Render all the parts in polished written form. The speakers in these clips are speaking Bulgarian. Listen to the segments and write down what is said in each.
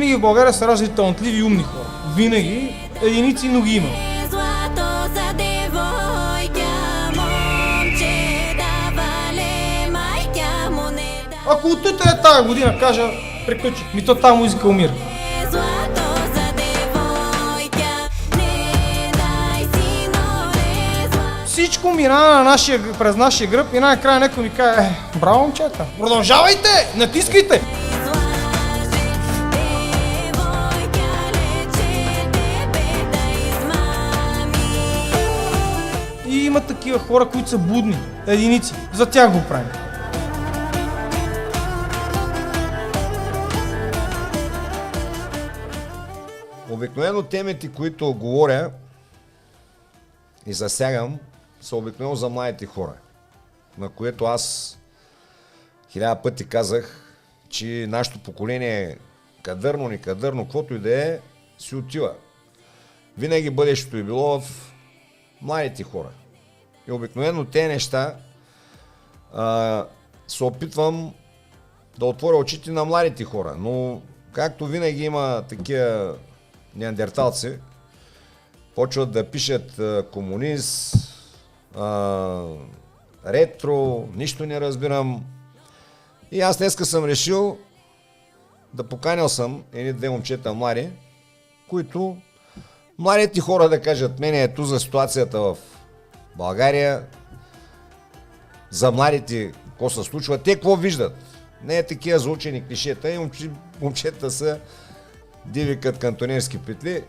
Винаги в България са раждали талантливи и умни хора. Винаги. Единици, но ги има. Ако от тук е тази година кажа, приключи, ми то тази музика умира. Всичко минава през нашия гръб и най-накрая някой ми каже, браво момчета, продължавайте, натискайте! И има такива хора, които са будни, единици, за тях го правим. Обикновено темите, които говоря и засягам, са обикновено за младите хора, на което аз 1000 пъти казах, че нашето поколение кадърно, некадърно, каквото и да е, си отива. Винаги бъдещето е било в младите хора. И обикновено тези неща се опитвам да отворя очите на младите хора, но както винаги има такива неандерталци, почват да пишат комунист, ретро, нищо не разбирам. И аз днеска съм решил да поканял съм едни-две момчета млади, които младите хора да кажат мене ето за ситуацията в България, за младите какво се случва, те какво виждат. Не е такива заучени клишета и момчета са диви като кантонерски петли,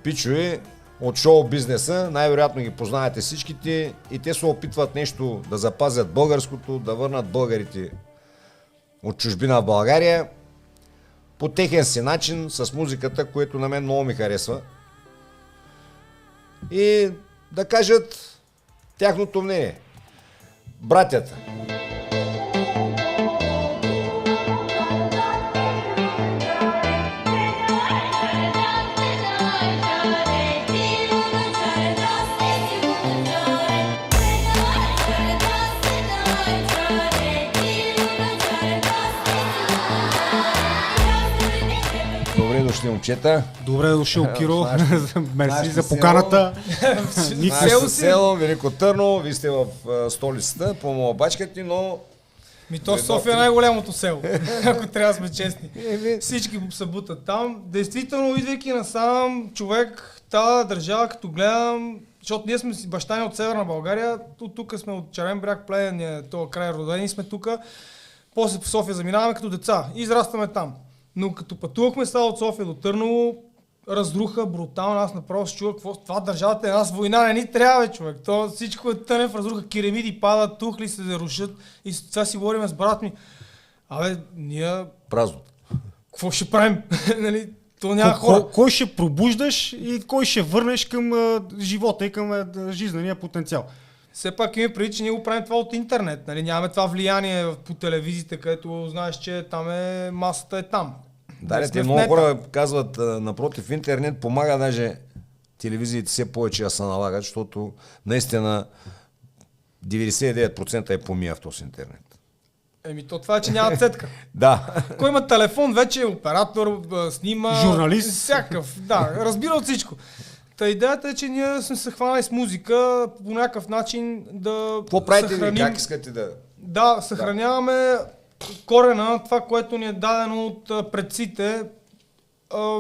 пичови от шоу бизнеса, най-вероятно ги познавате всичките и те се опитват нещо да запазят българското, да върнат българите от чужбина в България по техен си начин с музиката, което на мен много ми харесва и да кажат тяхното мнение. Братята. Добре дошли, момчета. Добре дошъл, Киро. Мерси за поканата. Нашето село, Велико Търново, вие сте в столицата, по Малбачкати, но... То София е най-голямото село, ако трябва да сме честни. Всички се бутат там. Действително, идвайки насам, човек, тази държава, като гледам, защото ние сме баща ни от Северна България, тук сме от Черен бряг, Плевен, този край родени сме тук, после по София заминаваме като деца и израстваме там. Но като пътувахме сега от София до Търново, разруха брутално, аз направо се чувах какво това държавата е нас война, не ни трябва, бе, човек. То всичко е тъне в разруха, керамиди падат, тухли се рушат и сега си говорим с брат ми. Абе, ние... Празно. Какво ще правим? Нали? То няма хора. Кой ще пробуждаш и кой ще върнеш към живота и към жизнения потенциал? Все пак има преди, че ние го правим това от интернет. Нали? Нямаме това влияние по телевизиите, където знаеш, че там масата е там. Да, те много хора казват, напротив, интернет помага, даже телевизиите все повече да се налагат, защото наистина 99% е помия в този интернет. То това е, че няма цетка. Да. Кой има телефон, вече е оператор, снима... Журналист. Всякакъв, да, разбира от всичко. Та идеята е, че ние сме се хванали с музика по някакъв начин да какво правите ви? Как искате да... Да, съхраняваме корена, това, което ни е дадено от предците.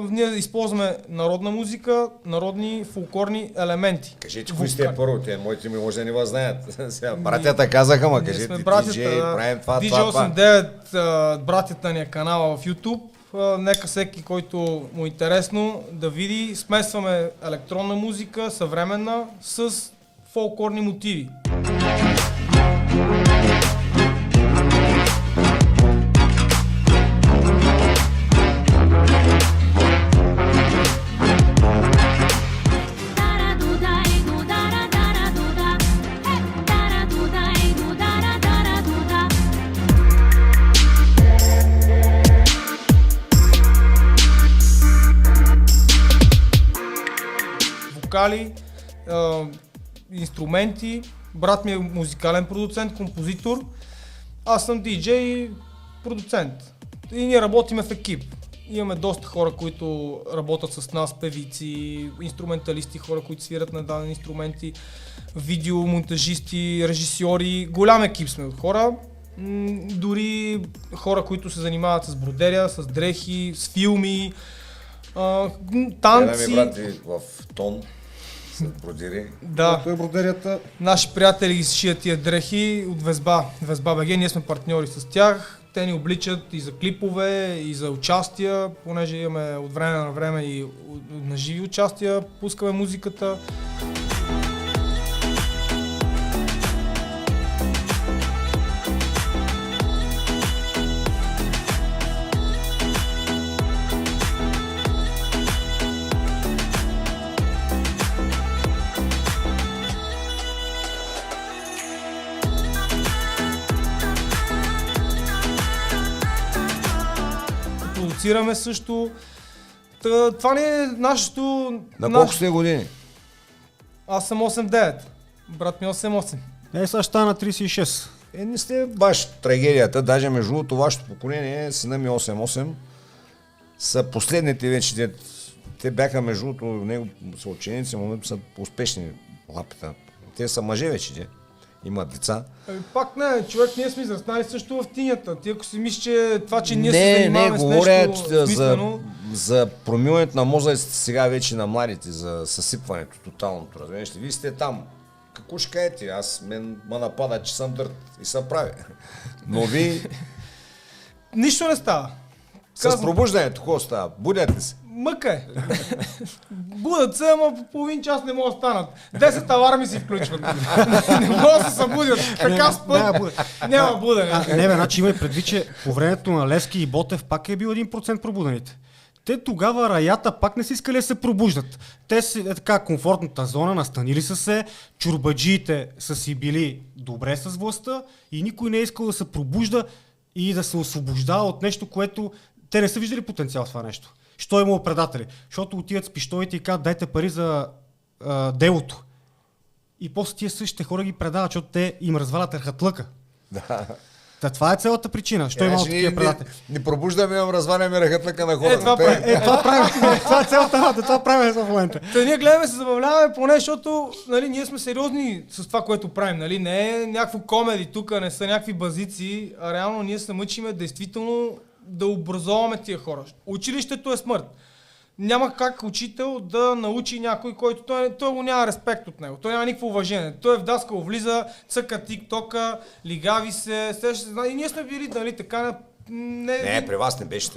Ние използваме народна музика, народни фолклорни елементи. Кажете, кои сте първо? Те моите ми може да не вас знаят. Братята казаха, ма кажете, DJ, правим това, DJ 89, братята ни е канала в YouTube. Нека всеки, който му е интересно да види. Смесваме електронна музика, съвременна, с фолклорни мотиви. Вокали, инструменти, брат ми е музикален продуцент, композитор, аз съм диджей и продуцент. И ние работиме в екип. Имаме доста хора, които работят с нас, певици, инструменталисти, хора, които свират на дадени инструменти, видеомонтажисти, режисьори. Голям екип сме от хора. Дори хора, които се занимават с бродерия, с дрехи, с филми, танци. Гледаме брати в тон, с бродери. Да. Той е бродерията. Наши приятели ги шият тия дрехи от Везба БГ, ние сме партньори с тях. Те ни обличат и за клипове, и за участия, понеже имаме от време на време и на живи участия, пускаме музиката. Продуцираме също. Това не е нашето... На колко сте години? Аз съм 8-9. Брат ми 8-8. Сега ще стана 36. Не сте баш трагедията, даже между другото вашето поколение, сина ми 8-8, са последните вече, те бяха между другото, него са ученици, но са успешни лапета. Те са мъже вече, имат деца. Пак не, човек, ние сме израснали също в тинята. Ти ако си мислиш, че това, че ние се занимаваме с нещо смислено... за промиването на мозъците сега вече на младите, за съсипването тоталното, разбираш ли? Вие сте там. Какво ще кажете? Аз ме напада, че съм дърт и съм прави. Но ви... Нищо не става. С пробуждането, какво става? Будят ли се? Мъка е. Будат се, ама по половин час не могат да станат. 10 аларми си включват. Не могат да се събудят. Така спът. Няма будене. Не бе, значи има и предвид, че по времето на Левски и Ботев пак е бил 1% пробудените. Те тогава раята пак не са искали да се пробуждат. Те са така комфортната зона, настанили са се, чурбаджиите са си били добре с властта и никой не е искал да се пробужда и да се освобождава от нещо, което те не са виждали потенциал в това нещо. Що е имало предатели? Защото отиват с пищолите и казват, дайте пари за делото. И после тия същите хора ги предават, защото те им развалят рахатлъка. Да. Това е цялата причина. Що имало такива предатели? Не пробуждаме, разваляме рахатлъка на хората. Това правим. Това е цялата работа. Това правим в момента. Та ние гледаме, се забавляваме поне, защото нали, ние сме сериозни с това, което правим. Нали? Не е някакво комеди тук, не са някакви базици, а реално ние се мъчиме действително да образоваме тия хора. Училището е смърт. Няма как учител да научи някой, който той го няма респект от него. Той няма никакво уважение. Той в даскал влиза, цъка тик-тока, лигави се, и ние сме били, нали, така... Не, при вас не беше.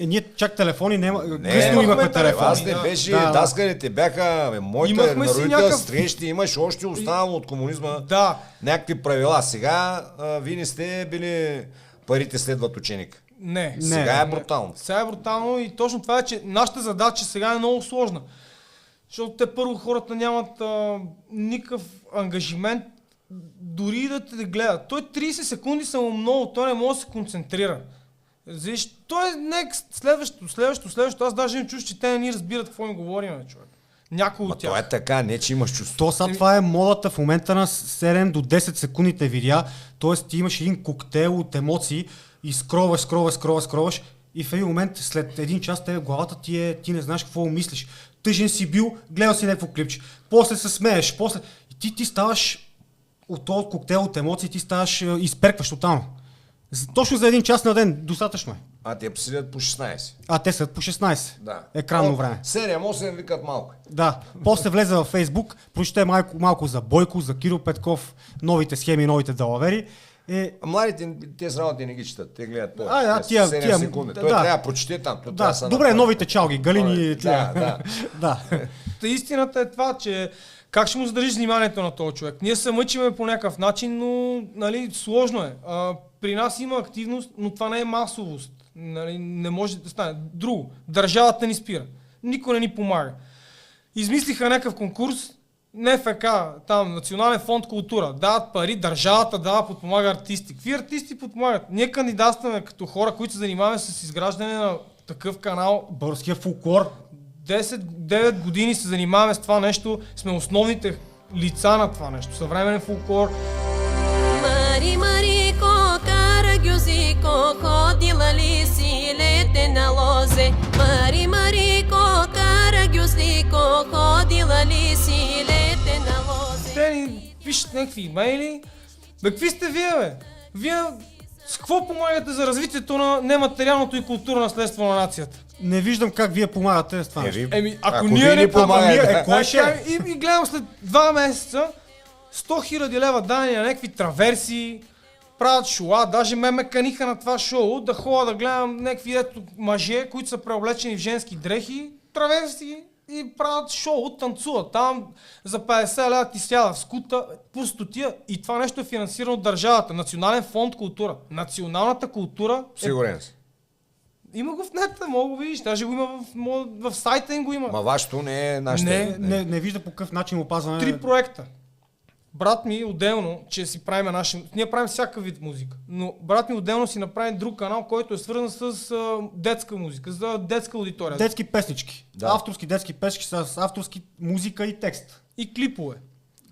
Ние чак телефони няма. Не, имахме телефони. Аз не беше, даскалите бяха, моите на родител срещи, имаш още останало от комунизма. Да. Някакви правила. Сега вие не сте били парите следват ученик. Не. Сега е брутално. Сега е брутално и точно това е, че нашата задача сега е много сложна. Защото те първо хората нямат никакъв ангажимент дори да те гледат. Той 30 секунди са му много, той не може да се концентрира. Той е следващо. Аз даже не чуш, че те не ни разбират какво ми говорим, човек. Някой от тях. Това е така, не че имаш чувство. Това е модата в момента на 7 до 10 секундните видеа, т.е. ти имаш един коктейл от емоции и скроваш и в един момент след един час главата ти не знаеш какво мислиш. Тъжен си бил, гледал си някакво клипче, после се смееш, и ти ставаш от този коктейл от емоции, ти ставаш изперкваш тотално. Точно за един час на ден, достатъчно е. Те седят по 16. Те седят по 16. Да. Екранно време. 7-8 викат малко. Да. После влезе във Фейсбук, прочете малко за Бойко, за Кирил Петков, новите схеми, новите далавери. Младите, те с работи не ги четат, те гледат повече. 7 секунди. Той трябва да прочете там. Добре, новите чалги, Галини. Да. Истината е това, че как ще му задържиш вниманието на този човек? Ние се мъчиме по някакъв начин, но нали, сложно е. При нас има активност, но това не е масовост. Нали, не може да стане. Друго, държавата ни спира. Никой не ни помага. Измислиха някакъв конкурс, НФК, там, Национален фонд култура, дават пари, държавата дава, подпомага артисти. Какви артисти подпомагат? Ние кандидатстваме като хора, които се занимаваме с изграждане на такъв канал. Българския фолклор. 9 години се занимаваме с това нещо, сме основните лица на това нещо. Съвременен фолклор. Марико, Карагюзико, ходила ли си летен на лозе. Мари, Марико, Карагюслико, ходила ли си лете на лозе? Те ни пишат някакви имейли. Бе, какви сте вие, бе? Вие с какво помагате за развитието на нематериалното и културно наследство на нацията? Не виждам как вие помагате с това нещо. Ако ние ние не помагаме, кой ще? И гледам след 2 месеца 100 000 лева дани на някакви траверси, правят шоа, даже ме каниха на това шоу да ходя да гледам някакви мъже, които са преоблечени в женски дрехи, траверси и правят шоу, танцуват там за 50 лева ти сяда в скута, пустотия. И това нещо е финансирано от държавата. Национален фонд култура. Националната култура Сигурен си. Има го в нета, мога го видиш, даже го има в сайта им го има. Ма вашето не е нашата. Не вижда по какъв начин опазване. 3 проекта. Брат ми отделно, че си правим ние правим всякакъв вид музика, но брат ми отделно си направи друг канал, който е свързан с детска музика, за детска аудитория. Детски песнички. Да. Авторски детски песнички с авторски музика и текст. И клипове.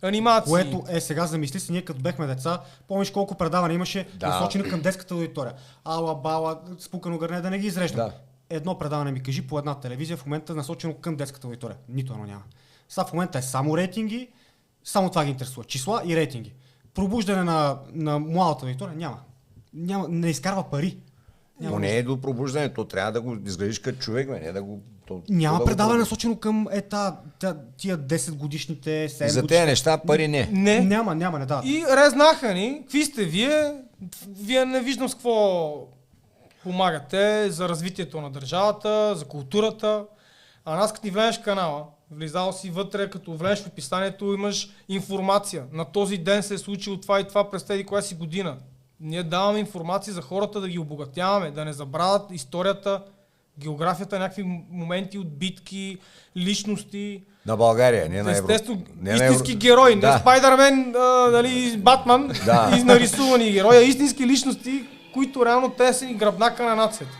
Анимации. Което сега замисли си, ние като бехме деца, помниш колко предаване имаше насочени към детската аудитория. Ала, бала, спукано гърне, да не ги изреждам. Да. Едно предаване ми кажи по една телевизия, в момента е насочено към детската аудитория. Нито едно няма. Сега в момента е само рейтинги, само това ги интересува. Числа и рейтинги. Пробуждане на младата аудитория няма. Не изкарва пари. Но не е до пробуждането, трябва да го изглеждаш като човек, не да го... Няма предаване насочено към тия 10 годишните, 7 годишните. За тези неща пари не. Няма, не да. И резнаха ни, какви сте вие? Вие не виждам с какво помагате за развитието на държавата, за културата. А нас като ни влезеш в канала, влизал си вътре, като влезеш в описанието, имаш информация. На този ден се е случило това и това през тези коя си година. Ние даваме информация за хората да ги обогатяваме, да не забравят историята, географията, някакви моменти от битки, личности. На България, не на Европа. Естествено, истински герои, не Спайдърмен, Батман и нарисувани герои, а истински личности, които реално те са ни гръбнака на нацията,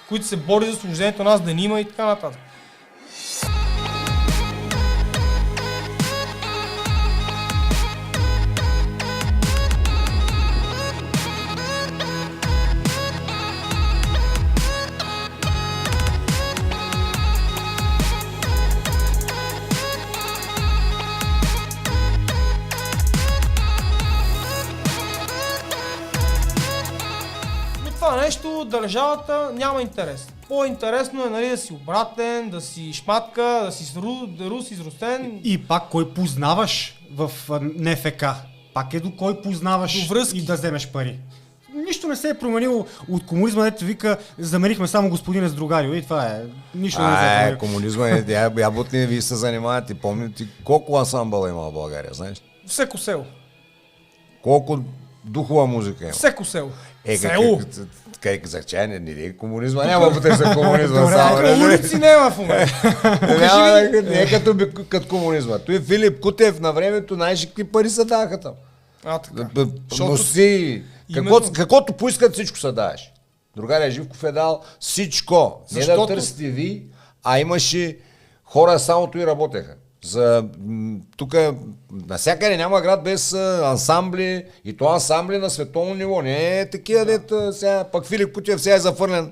които се бори за служението нас да нима и така нататък. Нещо държавата няма интерес. По-интересно е, нали, да си обратен, да си шматка, да си рус изростен. И пак кой познаваш в НФК? Пак е до кой познаваш и да вземеш пари. Нищо не се е променило от комунизма, дето вика, заменихме само господине с другарио и това е. Нищо не се е променило. Комунизма е, ябутни, вие се занимавате, помните колко ансамбъла има в България, знаеш? Всеко село. Колко духова музика има? Всеко село. Село! За чай не е комунизма, няма вътре за комунизма само. Улици няма в момента. Не е като комунизма. Той Филип Кутев на времето, знаеш какви пари се даваха там. Така. Носи, каквото поискат, всичко се даваш. Другаря Живков е дал всичко. Не да търсите ви, а имаше хора самото и работеха. Тук навсякъде няма град без ансамбли и то ансамбли на световно ниво. Не е такива дета сега, пък Филип Кутев сега е зафърлен.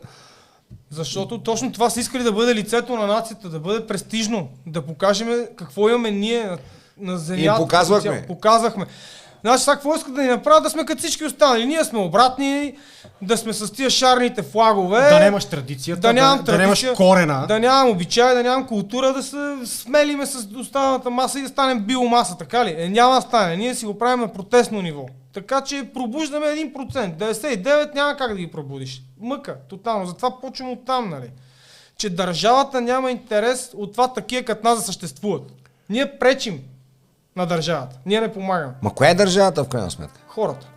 Защото точно това са искали да бъде лицето на нацията, да бъде престижно, да покажем какво имаме ние на земята. И показвахме. Значи сега какво искат да ни направят? Да сме като всички останали. Ние сме обратни, да сме с тия шарните флагове. Да нямаш традицията, да нямаш корена. Да нямам обичай, да нямам култура, да се смелиме с останалата маса и да станем биомаса, така ли? Няма да стане. Ние си го правим на протестно ниво. Така че пробуждаме 1%. 99% няма как да ги пробудиш. Мъка, тотално. Затова почвам оттам, нали? Че държавата няма интерес от това такива като нас да съществуват. Ние пречим на държавата. Ние не помагаме. Ма коя е държавата в крайна сметка? Хората.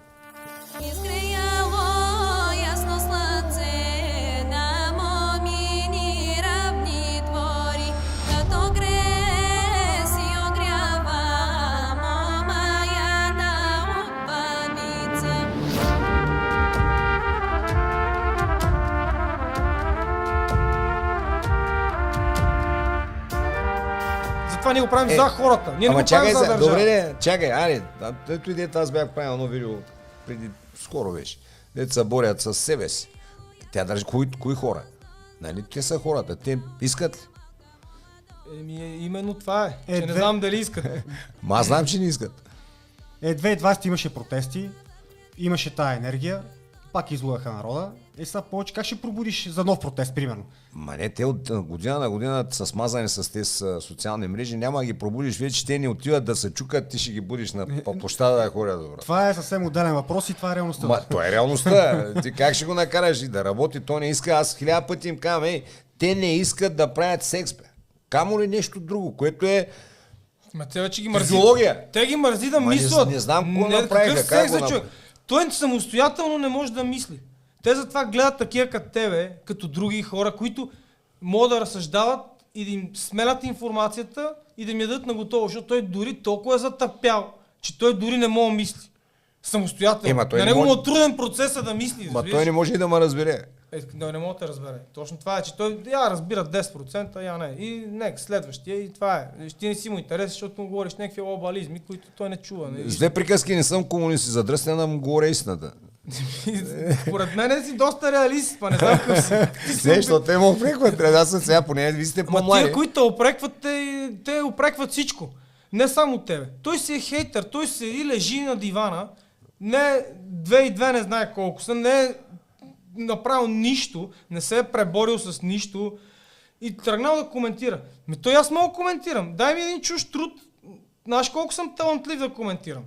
Това ние го правим за хората. Ние не го правим за държава. Добре, чакай, аре, ето идеята, аз бях правил едно видео преди скоро беше. Дето се борят с себе си. Тя държи кои хора? Нали те са хората? Те искат ли? Именно това е. Че не две- знам дали искат. Ма аз знам, че не искат. 2020 имаше протести, имаше тая енергия, пак излъгаха народа. Сега повече как ще пробудиш за нов протест, примерно? Ма не, те от година на година са смазани с тези социални мрежи, няма да ги пробудиш, вече те не отиват да се чукат, ти ще ги будиш на площада да ходят добре. Това е съвсем отделен въпрос и това е реалността. Ма, то е реалността. Ти как ще го накараш и да работи? То не иска. Аз 1000 пъти им казвам, те не искат да правят секс, бе. Камо ли нещо друго, което е Ма те вече ги мързи. физиология. Те ги мързи да Ма мислят. не знам какво направиха, Какъв как секс го е, човек? Той самостоятелно не може да мисли. Те затова гледат такива като тебе, като други хора, които могат да разсъждават и да им сменят информацията и да ми дадат на готово, защото той дори толкова е затъпял, че той дори не може да мисли. Самостоятелно. Той На не него му може- е труден процесът да мисли. Ма разбираш? той не може и да ме разбере. Да, не мога да те разбере. Точно това е, че той разбира 10%, я не. И не, следващия и това е. Ще не си му интерес, защото му говориш някакви лобализми, които той не чува. Не? С две приказки не съм комунист, задръсня да му говоря истината. Според мен си доста реалист, па не знам какъв си. Не, защото те ме опрекват, трябва да са сега, поне ви сте Ма по-млади. тия, които те опрекват, те опрекват всичко. Не само тебе. Той си е хейтър, той седи, лежи на дивана, не 2 и 2 не знае колко са, не е направил нищо, не се е преборил с нищо и тръгнал да коментира. Той аз мога да коментирам. Дай ми един чуж труд. Знаеш колко съм талантлив да коментирам.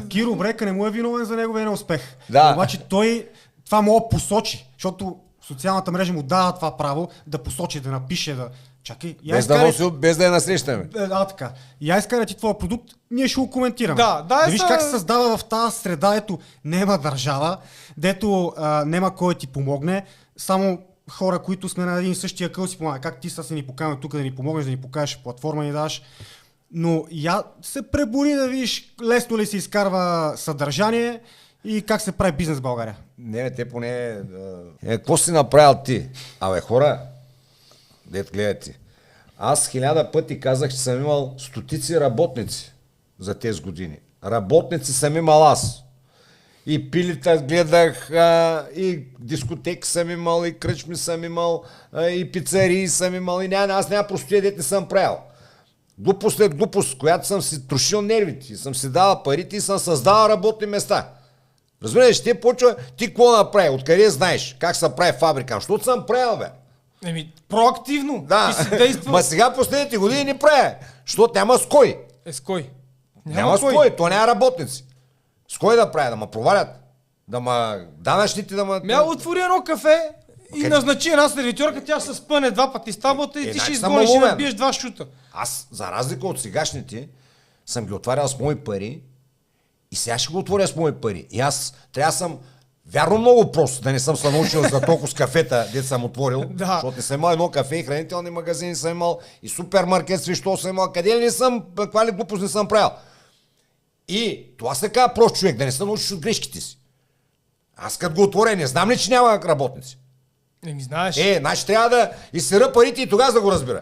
Киро Брека не му е виновен за неговия неуспех. Да. Обаче той това мога да посочи, защото социалната мрежа му дава това право да посочи, да напише, да... Чакай, Без да я насрещаме. така. Я изкара ти твоя продукт, ние ще го коментираме. Да, виж как се създава в тази среда, ето няма държава, дето няма кой да ти помогне, само хора, които сме на един и същия къл си помага. Как ти са се ни поканил тук да ни помогнеш, да ни покажеш платформа ни даш. Но я се пребори да видиш лесно ли се изкарва съдържание и как се прави бизнес в България. Не, те поне... Какво си направил ти? Абе, хора, дет гледате. Аз 1000 пъти казах, че съм имал стотици работници за тези години. Работници съм имал аз. И пилита гледах, и дискотеки съм имал, и кръчми съм имал, и пицарии съм имал, и аз няма простия дет не съм правил. Глупост след глупост, която съм си трошил нервите, и съм си давал парите и съм създавал работни места. Разбираш, те почва, ти какво направи, откъде знаеш как се прави фабрика, защото съм правил, бе. Проактивно. Да, Ти си действал. ма сега последните години не правя, защото няма с кой. С кой? Няма с кой, то няма работници. С кой да правя, да ме провалят? Да ме данъчните да ме... Отвори едно кафе и назначи една сервитьорка, тя ще се спъне 2 пъти с таблата и ти ще изгониш и набиеш 2 шута. Аз, за разлика от сегашните, съм ги отварял с мои пари и сега ще го отворя с мои пари. И аз трябва да съм вярно много прост, да не съм се научил за толкова с кафета, дето съм отворил, защото не съм имал едно кафе и хранителни магазини съм имал и супермаркет, защо съм имал, къде ли не съм, каква ли глупост не съм правил. И това се казва прост човек, да не се научиш от грешките си. Аз като го отворя, не знам ли, че няма работници. Знаеш. Значи трябва да изсера парите и тогава да го разбира.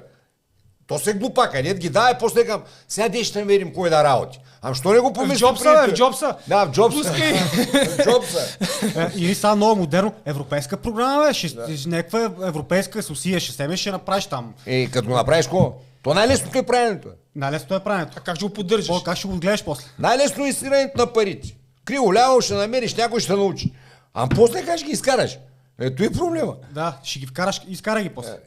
То се глупака, дед ги дава и после към, сега де ще видим кой да работи. Ами що не го помисли? В Джобса. Да, в Джобса. В Джобса. Или сега много модерно, европейска програма, някаква европейска сусия ще семеш, ще направиш там. Като го направиш какво? То най-лесното е правенето. Най-лесното е правенето. А как ще го поддържаш? Как ще го гледаш после? Най-лесно е изсирането на парите. Криво ляво ще намериш, някой ще научи. А после как ще ги изкараш? Ето и проблема. Да, ще ги вкараш, изкарай ги после.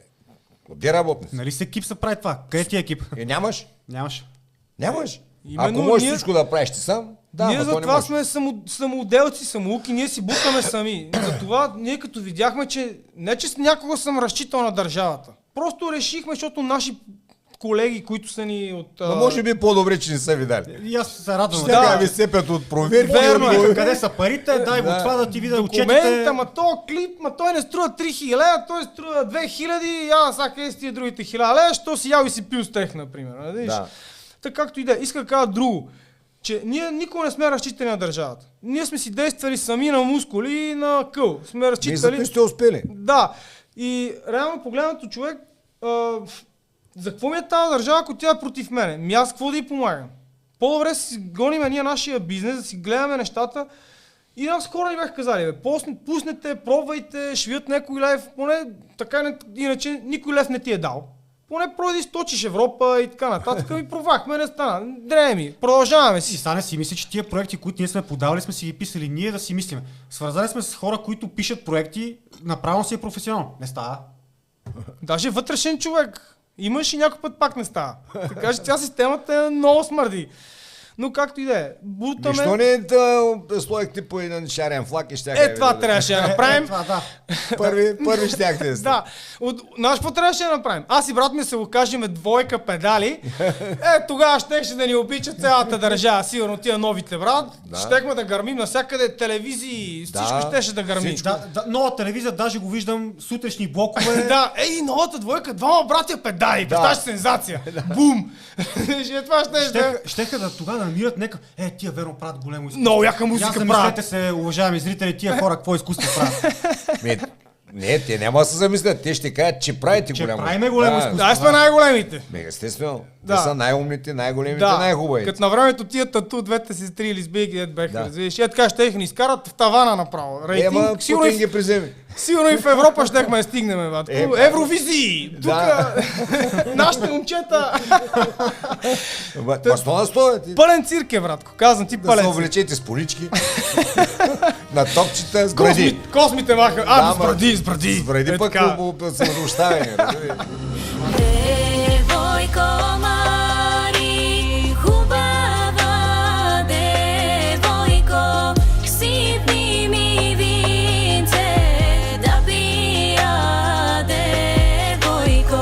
Къде работници? Нали с екип се прави това? Къде ти е екип? Нямаш. Нямаш. Ако можеш всичко да правиш ти сам, ние затова сме самоделци, самоуки, ние си бутаме сами. Затова ние като видяхме, че не че някога съм разчитал на държавата. Просто решихме, защото наши колеги, които са ни от... Но може би по-добре, че не са ви дали. И аз се радвам. Ще ви сепят от проверки. Верно е. Къде са парите? Дай го това да ти видя отчетите. Документа, този клип, той не струва 3000 лева, той струва 2000 и аз сега къде си тия другите 1000 лева, що си ял и си пил с тех, например. Така както и да е. Иска да кажа друго. Че ние никога не сме разчитали на държавата. Ние сме си действали сами на мускули и на къл. Сме разчитали... Ние сте успели. Да. И реално погледнато човек, за какво ми е тази държава, ако тя е против мене? Аз какво да й помагам? По-добре си гоним ние нашия бизнес, да си гледаме нещата И нас хора ни бяха казали, пуснете, пробвайте, швият някой лев, поне така, иначе никой лев не ти е дал. Поне пройди сточиш Европа и така нататък. Ми провахме, не стана. Дреми, продължаваме си. И стане си мисля, че тия проекти, които ние сме подавали, сме си ги писали ние да си мислиме. Свързали сме с хора, които пишат проекти, направо си е професионално. Не става. Даже вътрешен човек. Имаш и някой път пак не става. Така че тя системата много смърди. Но както и да е. Бутаме... Нищо не слоихте по един шарен флаг и щяхте. Това трябваше да направим. Това, да. Първи щяхте да сте. Да. Знаеш какво трябваше да направим? Аз и брат ми се го кажем двойка педали. Тогава щеше да ни обича цялата държава. Сигурно тия новите, брат. Да. Щехме да гърмим навсякъде телевизии. Всичко щеше да гърми. Нова телевизия, даже го виждам сутрешни блокове. Да, новата двойка, двама братя педали. Представяш сензация. Бум! Това Щеха да тогава да намират нека. Тия верно правят големо изкуство. Много яка музика правят. Замислете се, уважаеми зрители, тия хора какво изкуство правят. Не, те няма да се замислят. Те ще кажат, че правите голямо. Правиме голямо изкуство. Да, сме най-големите. Естествено. Да. Те са най-умните, най-големите, най-хубавите. Като на времето тия тату, двете сестри или сбейки, дед беха, разбираш. Така ще ни изкарат в тавана направо. Рейтинг, сигурно ги приземи. Сигурно и в Европа щехме стигнем, бат. Евровизии! Тук нашите момчета. Сто на сто. Пълен цирк е, братко. Казвам ти пълен цирк. Да се облечете с полички, на топчета, с бради. Космите маха. С бради. С бради пък са оставени. Девойко Мари, хубава девойко, сипни ми винце да пия, девойко.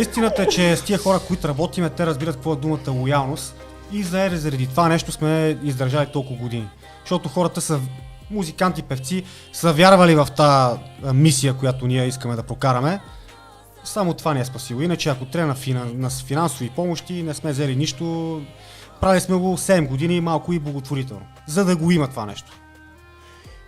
Истината е, че с тия хора, които работиме, те разбират какво е думата лоялност и заради това нещо сме издържали толкова години. Защото хората са музиканти, певци, са вярвали в тази мисия, която ние искаме да прокараме. Само това не е спасило. Иначе ако трябва на финансови помощи, не сме взели нищо. Правили сме го 7 години, малко и благотворително. За да го има това нещо.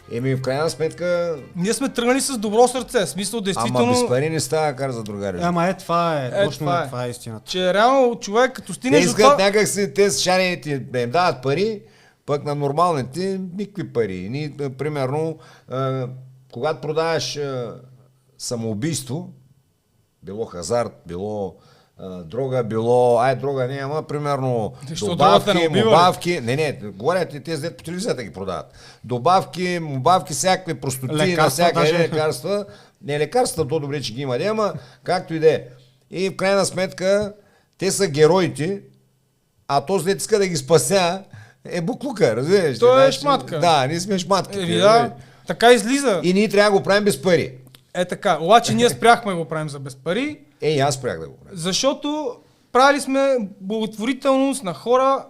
В крайна сметка... Ние сме тръгнали с добро сърце. Смисъл, действително... Ама без пари не става кар за другари. Това е. Точно това е истината. Че реално човек като стигнеш до това... Те искат някак си, те с шарените да им дават пари, пък на нормалните никакви пари. Ние, примерно, когато продаваш самоубийство, било хазарт, било дрога, било... дрога не, ама примерно добавки, мобавки... Не, говорят и тези по телевизията ги продават. Добавки, мобавки, всякакви простоти, на всякакви лекарства. Не лекарства, то добре, че ги има, ама както и да е. И в крайна сметка, те са героите, а този дет иска да ги спася, е буклука, разбираш? Той е шматка. Да, ние сме шматки. Така излиза. И ние трябва да го правим без пари. Така, обаче ние спряхме да го правим за без пари. Аз спрях да го правим. Защото правили сме благотворителност на хора.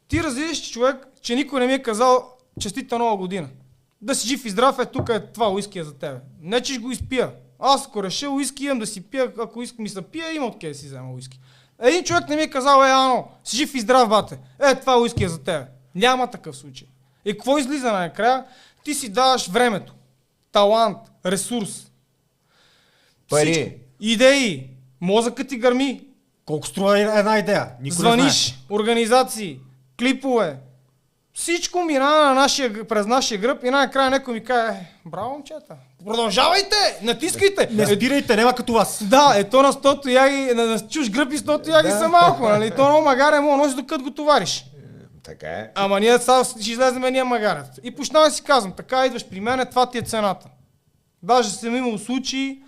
Ти разбираш, човек, че никой не ми е казал честита нова година. Да си жив и здрав, тук е това уиския за тебе. Не че го изпия. Аз ако реша уиски, имам да си пия, ако искам ми се пия, има откъде да си взема уиски. Един човек не ми е казал, Ано, си жив и здрав, бате. Това уиски е за тебе. Няма такъв случай. И какво излиза накрая? Ти си даваш времето, талант, ресурс, пари, идеи, мозъкът ти гърми. Колко струва една идея? Никой звъниш, организации, клипове. Всичко минава през нашия гръб и накрая някой ми каже, браво, момчета, продължавайте, натискайте. Не спирайте, няма като вас. Да, то на 100 яги, на чуж гръб и 100 яги са малко, нали? То много магаре мога носи докато го товариш. Така е. Ама ние ще излеземе ние магарят. И почнава да си казвам, така идваш при мен, това ти е цената. Даже съм имал случаи,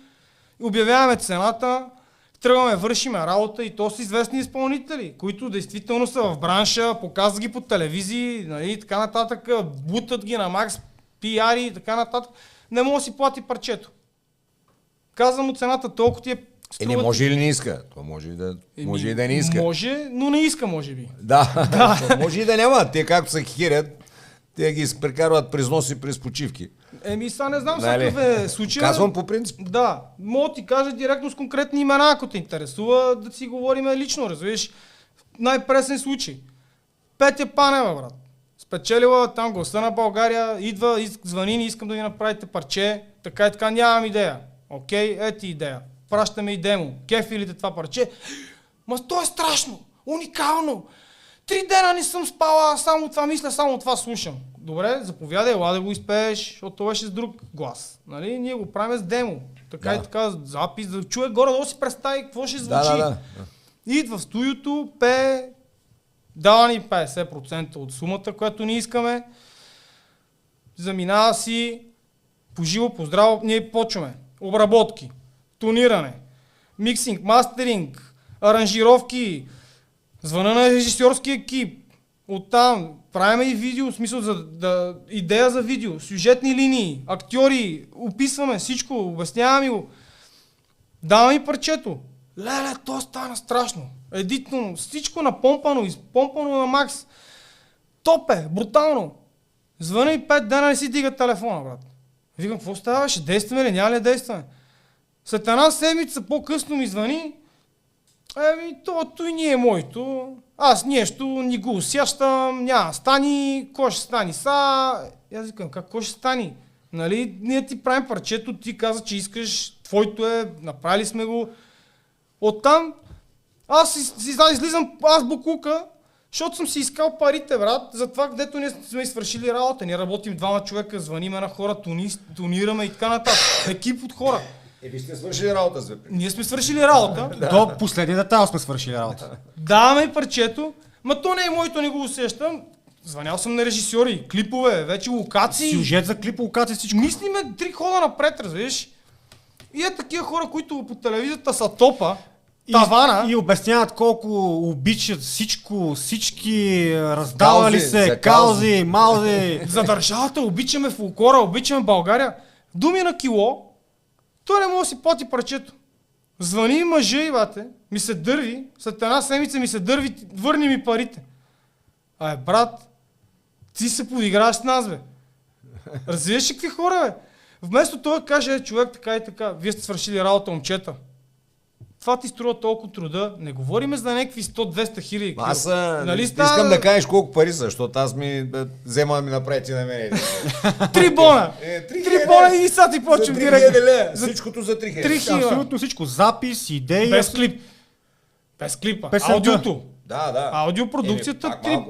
обявяваме цената, тръгваме, вършиме работа и то са известни изпълнители, които действително са в бранша, показват ги по телевизии, нали, така нататък, бутат ги на макс, пиари и така нататък. Не може да си плати парчето. Казвам му цената, толкова ти е... Не може или не иска? То може и да не иска. Може, но не иска, може би. Да. Може и да няма. Те както се хирят, те ги прекарват през носи, през почивки. Сега не знам какъв е случай. Казвам по принцип. Да. Мога ти кажа директно с конкретни имена, ако те интересува, да си говорим лично, разбираш. Най-пресен случай. Петя Панева, брат. Спечелила там Гласа на България, идва, звъни ни, искам да ви направите парче, така и така, нямам идея. Окей, ети идея. Пращаме и демо. Кефилите това парче. Ма то е страшно, уникално. 3 дена не съм спала, само това мисля, само това слушам. Добре, заповядай, ела да го изпееш, защото това беше с друг глас. Нали? Ние го правим с демо. Така и така, запис, да чуе горе, да си представи какво ще звучи. Да. Идва в студиото, пее, дава ни 50% от сумата, която ни искаме. Заминава си, поживо, поздраво, ние почваме. Обработки, тониране, миксинг, мастеринг, аранжировки, звъна на режисьорски екип. Оттам правим и видео, в смисъл идея за видео, сюжетни линии, актьори, описваме всичко, обясняваме го. Даваме и парчето. Леле, то стана страшно. Едитно, всичко напомпано, изпомпано на макс. Топ е, брутално. Звъна и 5 дена не си дига телефона, брат. Викам, какво става? Ще действаме ли? Няма ли действаме? След една седмица по-късно ми звъни. То и не е моето. Аз нещо не го усещам, няма стани, кой ще стани са? Аз викам, какво ще стани? Нали, ние ти правим парчето, ти каза, че искаш, твоето е, направили сме го. Оттам аз излизам, аз буклука, защото съм си искал парите, брат, за това, където ние сме свършили работа. Ние работим двама човека, звъниме на хора, тонираме и така нататък. Екип от хора. Вие сте свършили работа, зве. Ние сме свършили работа. До последния детайл сме свършили работа. Даваме и парчето, ма то не е моето, не го усещам. Звънял съм на режисьори, клипове, вече локации. Сюжет за клип, локации, всичко. Мислиме 3 хода напред, разбираш. И е такива хора, които по телевизията са топа, тавана. И обясняват колко обичат всички раздавали Каузи, се, за каузи, малзи. За държавата обичаме фолклора, обичаме България. Думи на кило, той не може да си плати парчето. Звъни мъжа и бате, ми се дърви, след една седмица ми се дърви, върни ми парите. Брат, ти се подиграваш с нас, бе. Разбираш ли какви хора, бе? Вместо той да каже, човек така и така, вие сте свършили работа, момчета. Това ти струва толкова труда, не говориме за някакви 100-200 хиляди. Аз нали искам да кажеш колко пари са, защото аз взема да ми направи на мен. 3 бона! 3 бона и сега ти почвам директно. Всичкото за 3000. Абсолютно всичко. Запис, идеи. Без клип. Без клипа. Песента. Аудиото. Да. Аудиопродукцията Пак 3.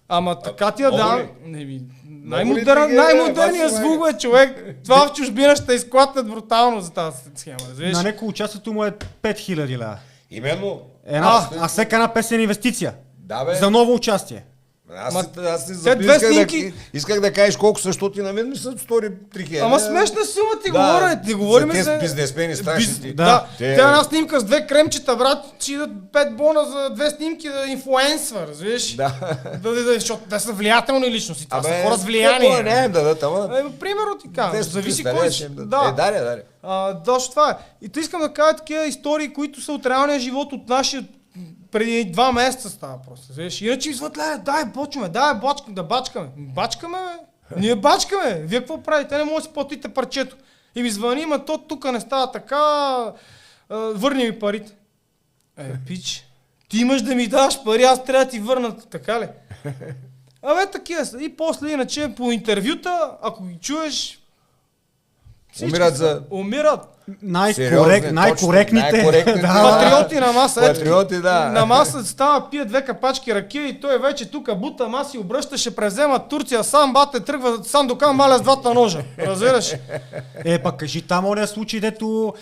Ама така ти я дам. Много ли Най-модерният вас, звук е, човек. Това в чужбина ще изклатят брутално за тази схема. На някой участието му е 5000 лева. Именно. А всека една песен е инвестиция. Да, бе. За ново участие. Аз две снимки. исках да кажеш колко са, защото и на мен ми са стори 3000. Ама смешна сума ти говоря. Ти говорим за за... бизнесмени страшни. Да. Тя една снимка с 2 кремчета, брат, ще идат 5 бона за 2 снимки да инфлуенсва, разбираш? Да. Защото те са влиятелни личности. Това са хора с влияние. Не, Примерно ти казвам. Зависи кой си. Даря. Точно това е. И те искам да кажа такива истории, които са от реалния живот, от нашия преди 2 месеца става просто. Виж? Иначе извъд, дай почваме, да бачкаме. Бачкаме, бе. Ние бачкаме. Вие какво правите? Не може да си платите парчето. И ми звъни, ма то тук не става така, върни ми парите. Пич, ти имаш да ми даш пари, аз трябва да ти върна, така ли? Такива са. И после, иначе, по интервюта, ако ги чуеш, умират. Най-коректните. Патриоти на маса. Патриоти, да. На маса става, пие 2 капачки ракия и той вече тук бута маси обръща, ще презема Турция, сам бате тръгва Сандокан маля с 2 ножа. Разбираш? Пак кажи там ония случай, дето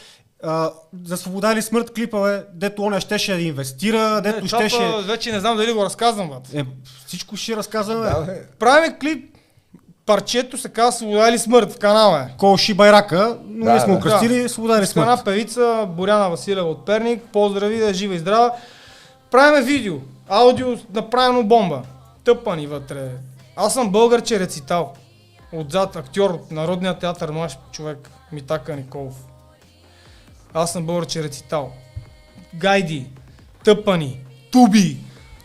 за свобода или смърт клипа, дето оня щеше да инвестира, дето щеше... Вече не знам дали го разказвам, бат. Всичко ще разказваме. Правим клип, парчето се казва Свобода или смърт в канала. Колши байрака, но ние сме окръстили Свобода или смърт. Една певица, Боряна Василева от Перник, поздрави, да е жива и здрава. Правиме видео, аудио, направено бомба. Тъпани вътре. Аз съм българче рецитал. Отзад актьор от Народния театър, млад човек, Митака Николов. Аз съм българче рецитал. Гайди, тъпани, туби,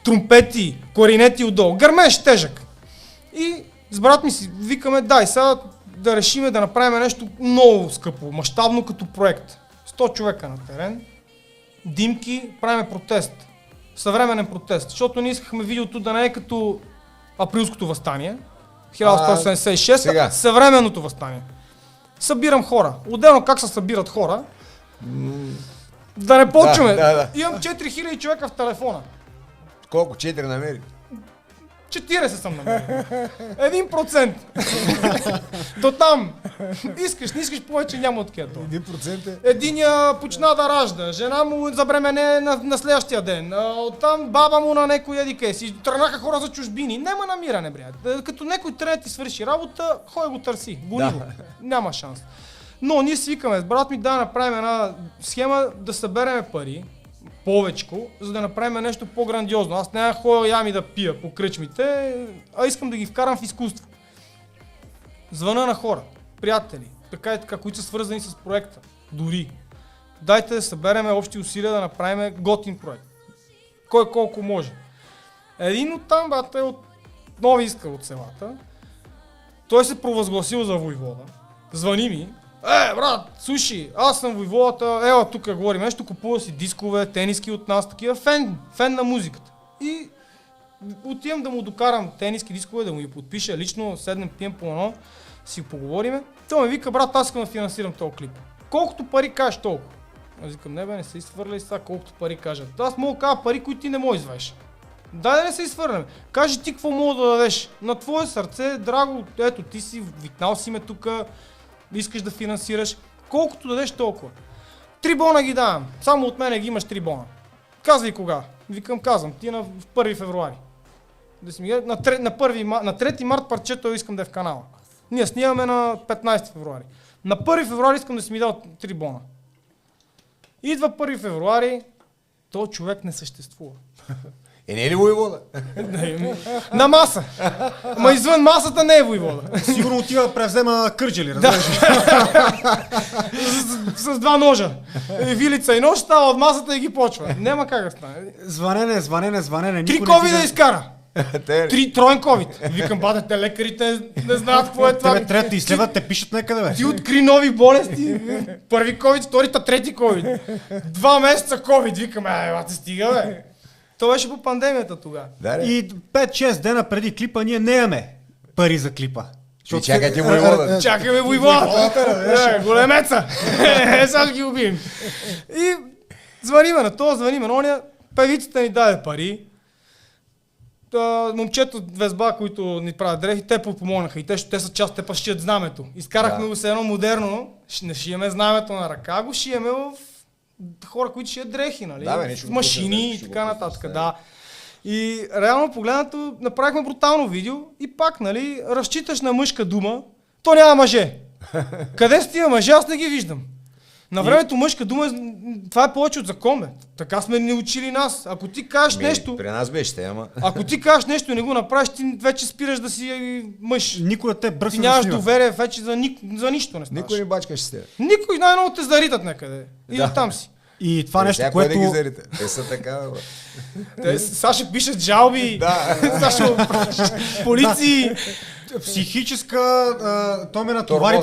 трумпети, кларинети отдолу. Гърмеж тежък. И с брат ми си викаме, дай сега да решиме да направим нещо много скъпо, мащабно като проект. 100 човека на терен, димки, правиме протест. Съвременен протест, защото ние искахме видеото да не е като априлското въстание, 1976, съвременното въстание. Събирам хора. Отделно как се събират хора, да не почваме. Имам 4000 човека в телефона. Колко? 4 намери? 40 съм намерил. 1%. До там. Искаш, не искаш повече, няма от кето. 1% е. Единия почна да ражда, жена му забремене на следващия ден. Оттам баба му на някой едике си. Тръгнаха хора за чужбини. Нема намиране, брат. Като някой трябва да ти свърши работа, хой го търси. Гони го. Няма шанс. Но ние свикаме с брат ми да направим една схема да събереме пари, повечко, за да направим нещо по-грандиозно. Аз няма ходя ями да пия по кръчмите, а искам да ги вкарам в изкуство. Звъна на хора, приятели, така и така, които са свързани с проекта. Дори. Дайте да събереме общи усилия да направим готин проект. Кой колко може. Един от там, бата, е от Нови Искър от селата. Той се провъзгласил за войвода. Звъни ми. Брат, слушай, аз съм войводата, ела тук говорим нещо, купува си дискове, тениски от нас, такива, фен на музиката. И отивам да му докарам тениски, дискове, да му ги подпиша лично, седнем, пием по едно, си поговориме. Той ме вика, брат, аз искам да финансирам този клип. Колкото пари кажеш, толкова. Аз викам, не се изхвърляй сега, колкото пари кажат. Аз мога да кажа пари, които ти не можеш извадиш. Дай да не се изхвърляме. Кажи ти какво мога да дадеш. На твое сърце, драго, ето ти си, викнал си ме тука, искаш да финансираш, колкото дадеш толкова. 3 бона ги давам, само от мене ги имаш 3 бона. Казвай кога. Викам, казвам, ти на 1 февруари. Да си ми на 3 март парчето искам да е в канала. Ние снимаме на 15 февруари. На 1 февруари искам да си ми дал 3 бона. Идва 1 февруари, то човек не съществува. Не е ли войвода? На маса. Ма извън масата не е войвода. Сигурно отива да превзема Кърджали, разбираш. С 2 ножа. Вилица и нож става от масата и ги почва. Нема как да стане. Звънене. 3 ковида да изкара. 3 троен ковид. Викам, бате, те лекарите не знаят какво е това. Тебе трябва да изследват, те пишат някъде, бе. Ти откри нови болести. Първи ковид, вторита, трети ковид. 2 месеца ковид. Викам, бате, стига, бе. То беше по пандемията тогава. И 5-6 дена преди клипа ние не имаме пари за клипа. Чакайте войвода. Чакаме войвода. Големеца. Сега ще ги убием. И звъниме на това, звъниме на ония. Певицата ни даде пари. Момчето Везба, които ни правят дрехи, те помогнаха и те са част, те па шият знамето. Изкарахме го се едно модерно, не шиеме знамето на ръка, го шиеме в хора, които шият дрехи, нали? В машини и така нататък, да. И реално погледнато направихме брутално видео и пак, нали, разчиташ на мъжка дума, то няма мъже. Къде са тия мъже, аз не ги виждам. На времето мъжка дума, това е повече от закон, бе. Така сме ни учили нас. Ако ти кажеш нещо... При нас беше, ама... Ако ти кажеш нещо и не го направиш, ти вече спираш да си мъж. Никой да те бръсне. Ти нямаш доверие вече за нищо не ставаш. Никой не бачкаш с теб. Никой най-много те заритат някъде. И да там си. И това нещо, което... Да ги зарите. Те са така, бе. Сега ще пишат жалби, сега ще полиции. Психическа... То ме натовари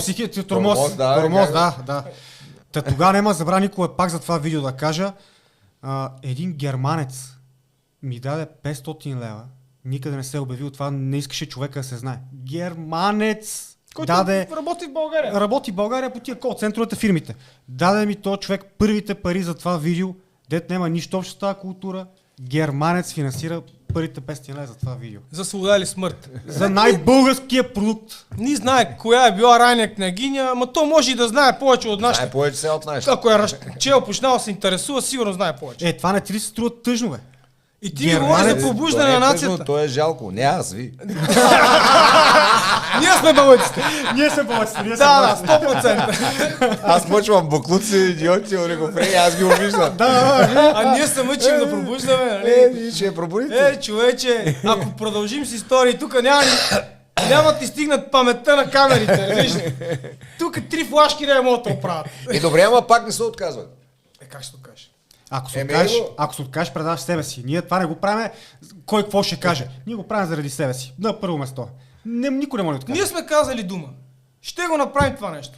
тормоз. Да. Та тогава няма забра никога пак за това видео да кажа. Един германец ми даде 500 лева. Никъде не се е обявил това, не искаше човека да се знае. Германец който работи в България. Работи в България по тия кол-центровете фирмите. Даде ми този човек първите пари за това видео, дет няма нищо общо с тази култура. Германец финансира първите 500 лева за това видео. За свобода или смърт. За най-българския продукт. Ние знае коя е била Райна княгиня, ама то може и да знае повече от нашите. Знае повече се от нашите. Ако е чел, почнал да се интересува, сигурно знае повече. Това не ти ли се струва тъжно, бе? И ти ми говориш за пробуждане на нацията. То е жалко. Не аз ви. Ние сме бълъците. Да, 100%. Аз почвам буклуци, идиоти, олигофрени, аз ги обиждам. А ние се мъчим да пробуждаме, нали? Вие ще я пробудите. Човече, ако продължим с истории, тук няма ти стигнат паметта на камерите. Тук 3 флашки не могат да оправят. Добре, ама пак не се отказват. Как ще го кажеш? Ако се откажеш, предаваш себе си. Ние това не го правим, кой какво ще каже. Ние го правим заради себе си. На първо место. Никой не може да откаже. Ние сме казали дума. Ще го направим това нещо.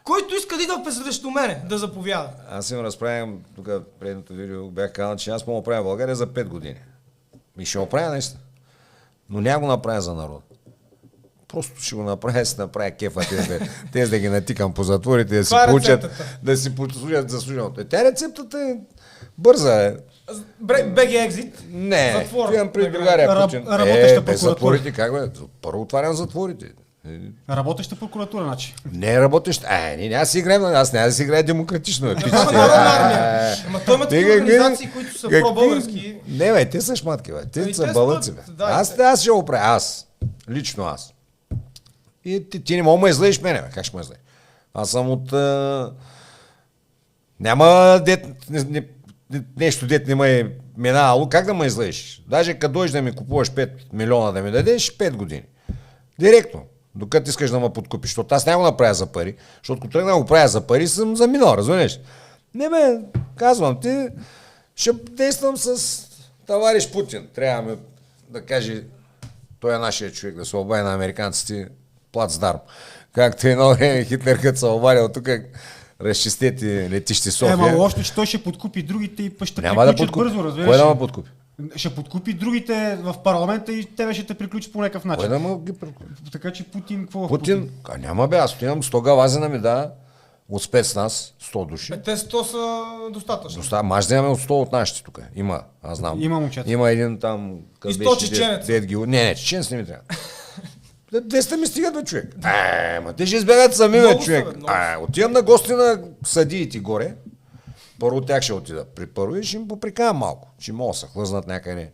Който иска да идва срещу мене, да заповяда. Аз им разправям, тук предното видео бях казал, че аз мога да правя България за 5 години. И ще го правя нещо. Но няма го направя за народ. Просто ще го направя, си направя кефа тези да ги натикам по затворите, да си получат, да си послужат заслуженото. Тя рецептата е бърза. БГ Екзит. Не, Затвор. имам при другаря Путин. Работеща прокуратура. Затворите, как бе? Първо отварям затворите. Работеща прокуратура, значи. Не е работещ. Ние няма да си играем, аз няма да си играя демократично. Народна армия. Ама той има такива организации, които са про-български. Не, бе, те са шматки, бе. Те са те бълъци, бе. са, да, Аз ще го правя. Аз. Лично аз. И ти не мога да ме излееш мене, бе. Как ще ме излееш? Аз съм от... Няма нещо дет не ме е минало. Как да ме излееш? Даже като дойдеш да ми купуваш 5 милиона да ми дадеш, 5 години. Директно. Докато искаш да ме подкупиш. Защото аз няма го направя за пари. Защото като тръгна да го правя за пари, съм заминал, разбираш? Не бе, казвам ти, ще действам с товарищ Путин. Трябва да каже, той е нашия човек, да се обади на американците плацдарм. Както едно време Хитлер, като се обадил тук, разчистете летище София. Ама лошо, че той ще подкупи другите и ще Няма да приключат подкупи. бързо, разбираш. Кой да ме подкупи? Ще подкупи другите в парламента и тебе ще те приключат по някакъв начин. Кой да ме ги подкупи? Така че Путин, какво Путин? Няма бе, аз отивам 100 галазина ми да от спецназ, 100 души. Те 100 са достатъчно. Аз да имаме от 100 от нашите тук. Има, аз знам. Има момчета. Има един там... И 100 чеченец. Не, чеченец не ми трябва. 200 ми стигат, бе, човек. Ма те ще избягат сами, бе, човек. Отивам на гости на съдиите горе. Първо тях ще отида при първо и ще им поприкавам малко. Ще мога да се хлъзнат някъде.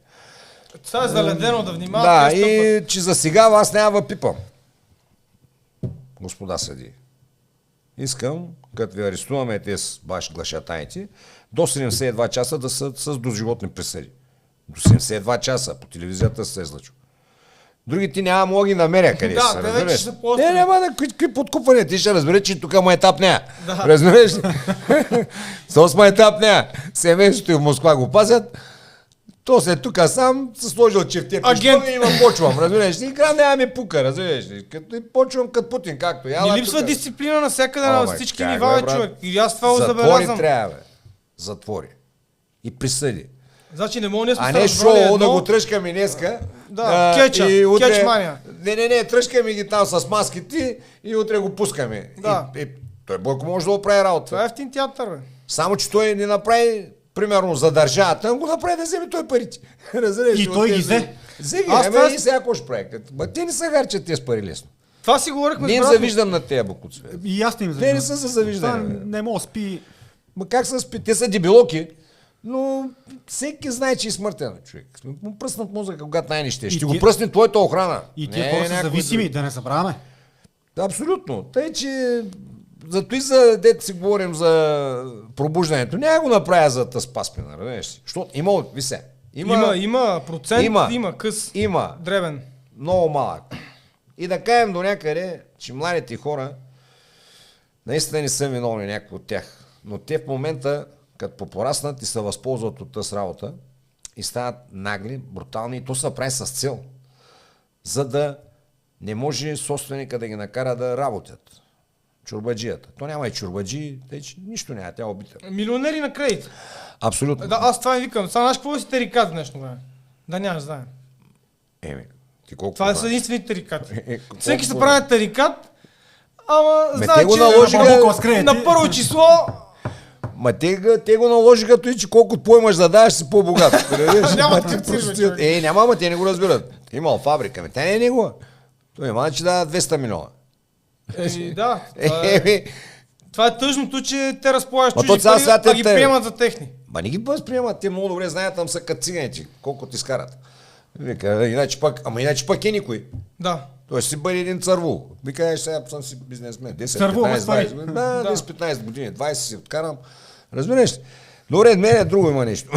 Това е заледено да внимават. Да, и че за сега аз няма да пипам. Господа съди. Искам, като ви арестуваме тези ваши глашатайните, до 72 часа да са с доживотни присъди. До 72 часа по телевизията се излъчва. Другите няма мога ги намеря къде са. Да, те вече са по-остри. Не, няма да какви подкупвания. Ти ще разбереш, че тук майтап няма. Разбереш ли? С майтап няма. Семейството и в Москва го пазят. То след тук сам се сложил чифте пишто и има почвам, разбираш ли? Игра няма ми пука, разбираш ли? Почвам като Путин, както я. Не липсва дисциплина навсякъде на всички нива, човек. И аз това го забелязвам. Затвори трябва, бе. Затвори. И присъди. Значи не мога, ние сме а не шоу да го тръжкаме днеска. Да, кетча, и утре... кетчмания. Не, тръжкаме ги там с маските и утре го пускаме. Да. Той Бойко може да го прави работа. Това е ефтин театър, бе. Само, че той не направи, примерно, за държавата, го направи да вземе той парите. Разбираш, и той ги взе. Взе ги, и сега какво ще прави? Те не са харчат тези пари лесно. Това си говорихме. Не им завиждам на тези бокуци. И аз не им завиждам. Те не са за завиждане. Не мога да спи. Ма как са спи? Те са дебилоки. Но всеки знае, че е смъртен човек. Му пръснат мозъка, когато най-нище. Ще го пръсне твоята охрана. И тия хора са зависими, да не забравяме. Абсолютно. Тъй, че зато и за дете си говорим за пробуждането. Няма го направя за тъспаспина. Защото има, има процент, има къс. Има. Дребен. Много малък. И да кажем до някъде, че младите хора наистина не са виновни някои от тях. Но те в момента, като попораснат и се възползват от тази работа и стават нагли, брутални, и то се прави с цел, за да не може собственика да ги накара да работят. Чурбаджията. То няма и чурбаджи, тъй че нищо няма, тя обита. Милионери на кредит. Абсолютно. Да, аз това ви викам. Сега знаеш какво си тарикат в днешно време? Да нямаш, знаем. Ти колко това са единствените тарикати. Всеки се прави тарикат, ама знае, те го че наложиха на първо число... Ма те го наложиха той, че колкото по-имаш да даваш, си по-богат. Няма, ама те не го разбират. Имал фабрика, тя не е негова. Той има, че дава 200 милиона. Да. Това е тъжното, че те разполагат чужди пари, а ги приемат за техни. Ма не ги възприемат, те много добре знаят, там са като циганите, колко ти скарат. Вика, иначе пък е никой. Да. Той ще си бъде един цървул. Вика, сега съм си бизнесмен. 10-15 години, 20 си откарам. Разбираш ли? Добре, мен е друго има нещо.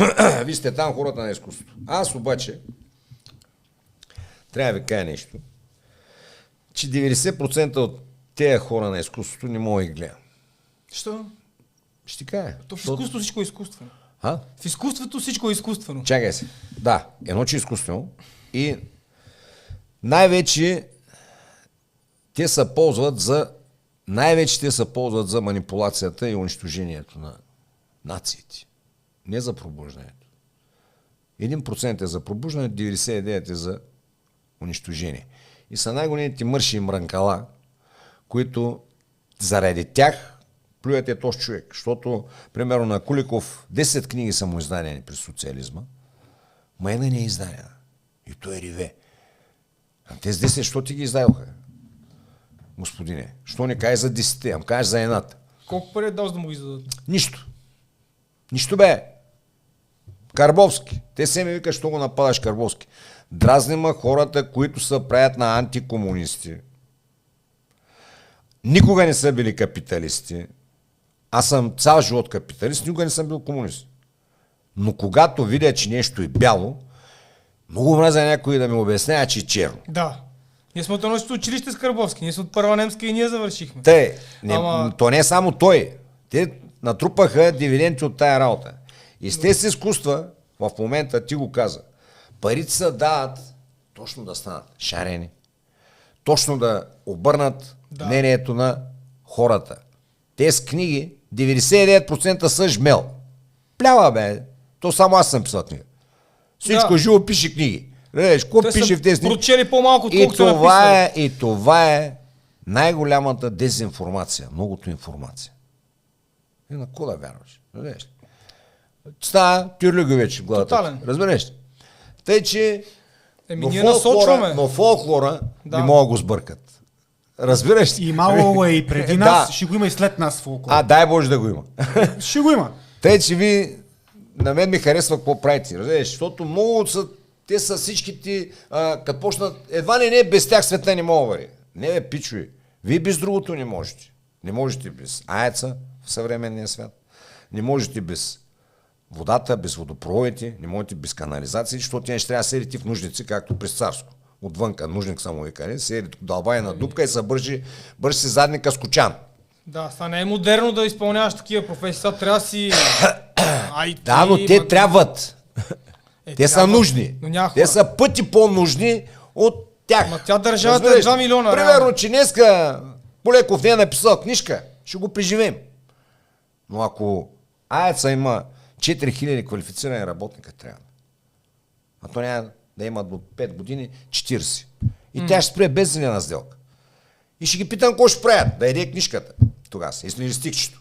Вие сте там хората на изкуството. Аз обаче трябва да ви кажа нещо, че 90% от тези хора на изкуството не мога да ги гледам. Що? Ще ти кажа. То в изкуството всичко е изкуствено. В изкуството всичко е изкуствено. Чакай се. Да, едно, че е изкуствено и най-вече те се ползват за манипулацията и унищожението на нациите. Не за пробуждането. 1% е за пробуждането, 99% е за унищожение. И са най-големите мърши и мрънкала, които заради тях плюете този човек, защото, примерно на Куликов 10 книги са му издадени през социализма, ма една не е издадена. И той реве. А тези 10, що ти ги издадоха? Господине, що не кажеш за 10-те, ам кажеш за едната. Колко пари е дал, за да му ги издадат? Нищо. Нищо бе. Карбовски. Те се ми викат, що го нападаш Карбовски. Дразнима хората, които се правят на антикомунисти. Никога не са били капиталисти. Аз съм цял живот капиталист, никога не съм бил комунист. Но когато видя, че нещо е бяло, много мразя някой да ми обяснява, че е черно. Да. Ние сме от едно училище с Карбовски. Ние сме от Първа немска и ние завършихме. То не е само той. Те натрупаха дивиденти от тая работа. И с тези изкуства, в момента ти го каза, парите се дават точно да станат шарени. Точно да обърнат мнението на хората. Тези книги, 99% са жмел. Плява бе. То само аз съм писал книга. Всичко живо пише книги. Гледаш, какво пише в тези книги? Прочели по-малко, отколкото са написали. И това е най-голямата дезинформация. Многото информация. И на кого да вярваш? Разбереш? Става тюрлюгович в главата. Тотален. Разбереш? Тъй, че но фолклора не мога да го сбъркат. Разбираш? И мало е и преди нас, ще го има и след нас фолклора. Дай Боже да го има. Ще го има. Тъй, че ви на мен ми харесва какво правите. Разбираш? Защото много са, те са всичките, като почнат, едва ли не без тях света не мога вари. Не бе, пичуи. Вие без другото не можете. Не можете без аеца в съвременния свят. Не можете без водата, без водопроводите, не можете без канализации, защото тя ще трябва да седите в нужници, както през Царско. Отвънка, нужник само викане, седите дълба на дупка и се бърши си задника с кочан. Да, това не е модерно да изпълняваш такива професии. Сега трябва да си... Да, но те трябват. Те са нужни. Те са пъти по-нужни от тях. Ма тя държавата е 2 милиона. Примерно, че днеска Полеков не е написал книжка, ще го преживеем. Но ако АЕЦа има 4000 квалифицирани работника, трябва. А то няма да има до 5 години 40. И тя ще спре без зелена сделка. И ще ги питам какво ще правят, да еде книжката тогава, или стикчето.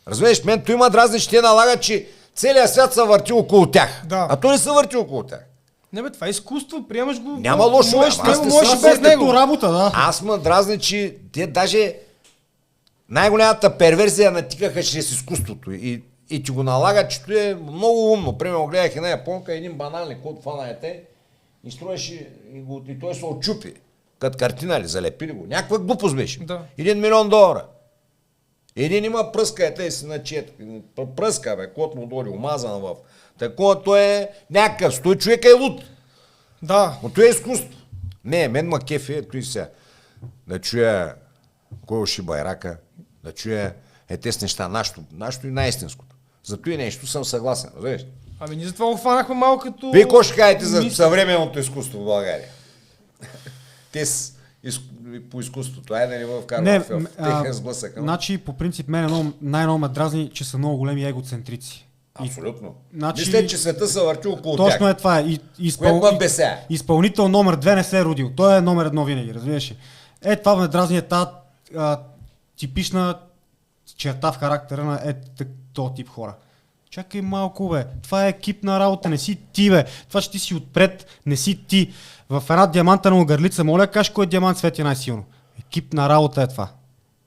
Разбираш, мен то има дразни, че те налагат, че целият свят се върти около тях. Да. А то не се върти около тях. Не бе, това е изкуство, приемаш го. Няма лошо, можеш без него. Работа, да. Аз ме дразни, че те даже най-голямата перверзия натикаха чрез изкуството. И ти го налагат, че това е много умно. Примерно гледах една японка, един баналник от фанаете и строеше и той се отчупи. Като картина ли, залепили го. Някаква глупост беше. Да. $1 милион. Един има пръска, и си начет. Пръска, бе, кот му доли, омазан в. Такова, той е някакъв. Той човек е луд. Да. Но той е изкуство. Не, мен ма кефи, ето и сега. Да чуя кой уши байрака, да чуя тези неща, нашето и най-истинското. Зато и нещо съм съгласен, разбираш? Ами ние затова го хванахме малко като... Вие какво ще кажете за съвременното изкуство в България? Те по изкуството, айде да не го вкарвам в техен сблъсък. Значи, по принцип, мен най-много ме дразни, че са много големи егоцентрици. Абсолютно. Значи, мисля, че света се върти около точно тях. Точно е това. Изпълнител номер 2 не се е родил. Той е номер 1 винаги, разбираш ли? Това ме дразни е тази типична черта в характера на този тип хора. Чакай малко, бе. Това е екипна работа, не си ти, бе. Това, че ти си отпред, не си ти. В една диамантена огърлица, моля, кажеш кой диамант свети най-силно. Екипна работа е това.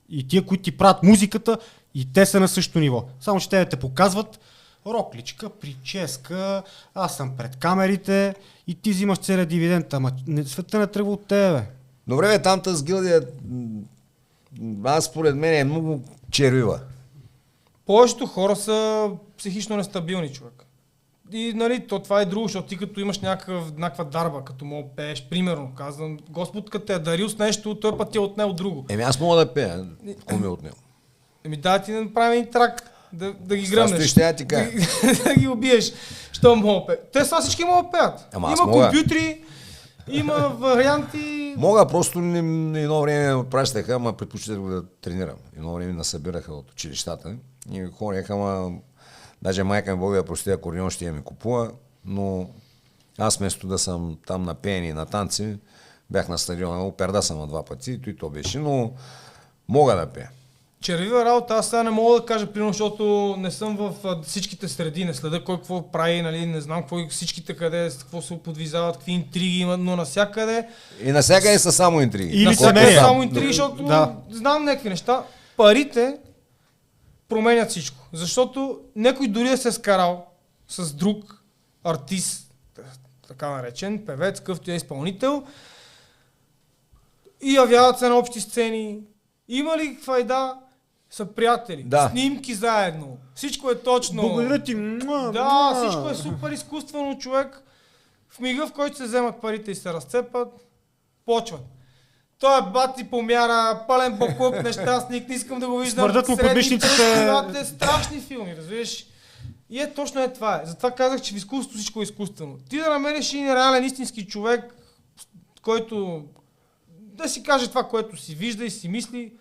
И тия, които ти правят музиката, и те са на същото ниво. Само, че те показват рокличка, прическа, аз съм пред камерите и ти взимаш целия дивидент. Ама света не тръгва от тебе, бе. Добре, бе, там тази гилдия, аз според мен е много червива. Повечето хора са психично нестабилни, човек. И нали, това е друго, защото ти като имаш някаква дарба, като мога пееш, примерно, казвам, Господ като те е дарил с нещо, той път ти е отнел друго. Аз мога да пея, какво ми е отнел? Да ти направим един трак, да ги гръмнеш. Ще ти кажа. Да ги убиеш, що мога да пеят. Те са всички могат да пеят. Има компютри, има варианти. Мога, просто едно време ме пращаха, ама предпочитах да тренирам. Едно време насъбираха от училищата и хореха, даже майка ми Бога да прости, акордеон ще я ми купува, но аз вместо да съм там на пеене и на танци, бях на стадиона, оперда съм на 2 пъти, и то беше, но мога да пея. Червива работа, аз сега не мога да кажа, примерно, защото не съм в всичките среди, не следа кой какво прави, нали, не знам всичките къде, какво се подвизават, какви интриги имат, но навсякъде... И навсякъде са само интриги. Или Навсякъде само интриги, защото знам някакви неща. Парите променят всичко, защото някой дори да се е скарал с друг артист, така наречен, певец, къвто е изпълнител, и явяват се на общи сцени. Има ли файда? Са приятели. Да. Снимки заедно. Всичко е точно. Благодаря ти. Да, всичко е супер изкуствено, човек. В мига, в който се вземат парите и се разцепат, почват. Той е бати помяра, пълен бокук, нещастник, не искам да го виждам. Смърдат му подмишниците. Страшни филми, разбираш? И точно е това. Затова казах, че в изкуството всичко е изкуствено. Ти да намериш един реален истински човек, който да си каже това, което си вижда и си мисли,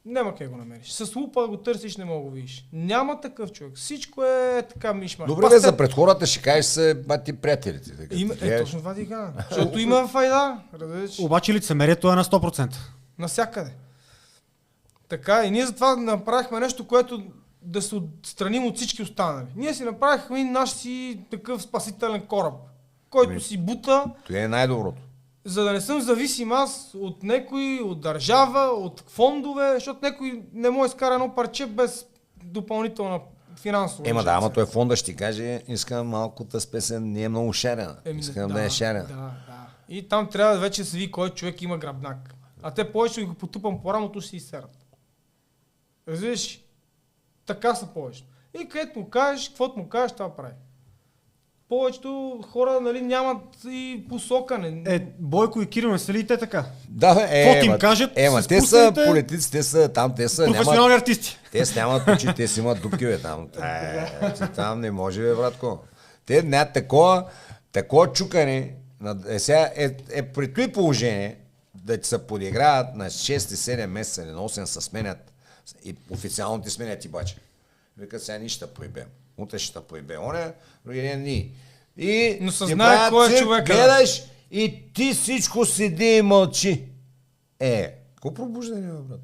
няма къде го намериш. С лупа го търсиш, не мога го видиш. Няма такъв човек. Всичко е така мишмаш. Добре, за пред хората ще кажеш се бати приятелите. Точно това ти кажа. Защото има файда. Обаче лицемерието е на 100%. Насякъде. Така и ние затова направихме нещо, което да се отстраним от всички останали. Ние си направихме наш си такъв спасителен кораб, който си бута. Това е най-доброто. За да не съм зависим аз от някой, от държава, от фондове, защото някой не може да изкара едно парче без допълнителна финансова. Ама той фонда ще ти каже, искам малко тази песен, не е много шарена. Искам да е шарена. Да. И там трябва вече да се види кой човек има гръбнак. А те повече го потупам по рамото си изсерат. Разбираш? Така са повече. И където му кажеш, каквото му кажеш, това прави. Повечето хора, нали, нямат и посока. Бойко и Кирил не са ли и те така? Да, Каквото им кажат, те са политици, те са професионални артисти. Те си нямат очи, те си имат дупки, бе, там. Там не може, бе, братко. Те нямат такова чукане, при това положение, да ти се подиграват на 6-7 месеца или на 8 се сменят и официално ти сменят и бача. Викат, сега ние ще поебем. Утре ще поебе оня, други ден ние. И но се знае кой е човека. Гледаш и ти всичко седи и мълчи. Какво пробуждане, брат?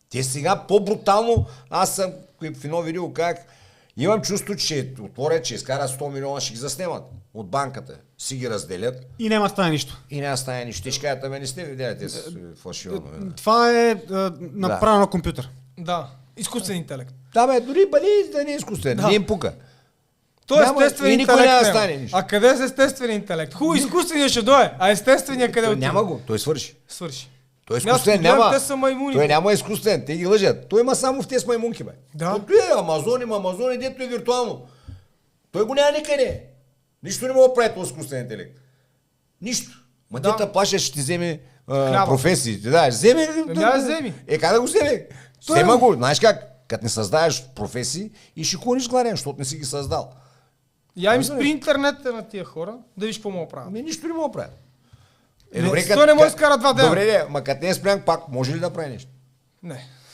Те сега по-брутално, аз съм, в едно видео как имам чувство, че отворят, че изкарат 100 милиона, ще ги заснемат от банката. Си ги разделят. И няма стане нищо. Те ще кажат, не сте видели, те са фалшиво. Това е направено на компютър. Да, изкуствен интелект. Да, бе, дори бъде да не е изкуствен, не им пука. Той е естествен интелект. Стане нищо. А къде е естествен интелект? Хубаво, изкуственият ще дойде, а естественият къде отива? Няма го, той свърши. Той е изкуствен, те са маймуни. Той няма изкуствен, те ги лъжат. Той има само в тези маймунки, бе. Да. Той е Амазони, дето е виртуално. Той го няма никъде. Нищо не мога да прави този изкуствен интелект. Нищо. Ма те те плаща, ще ти вземе професиите. Да, вземе. Вземи. Как да го вземе? Взема го. Знаеш как? Като не създаваш професии и ще ходиш гладен, защото не си ги създал. Я им спри интернета на тия хора, да виж какво мога да правят. Нищо не мога да правят. Той не може да изкара 2 дена. Добре, ма като не е спрян пак, може ли да прави нещо?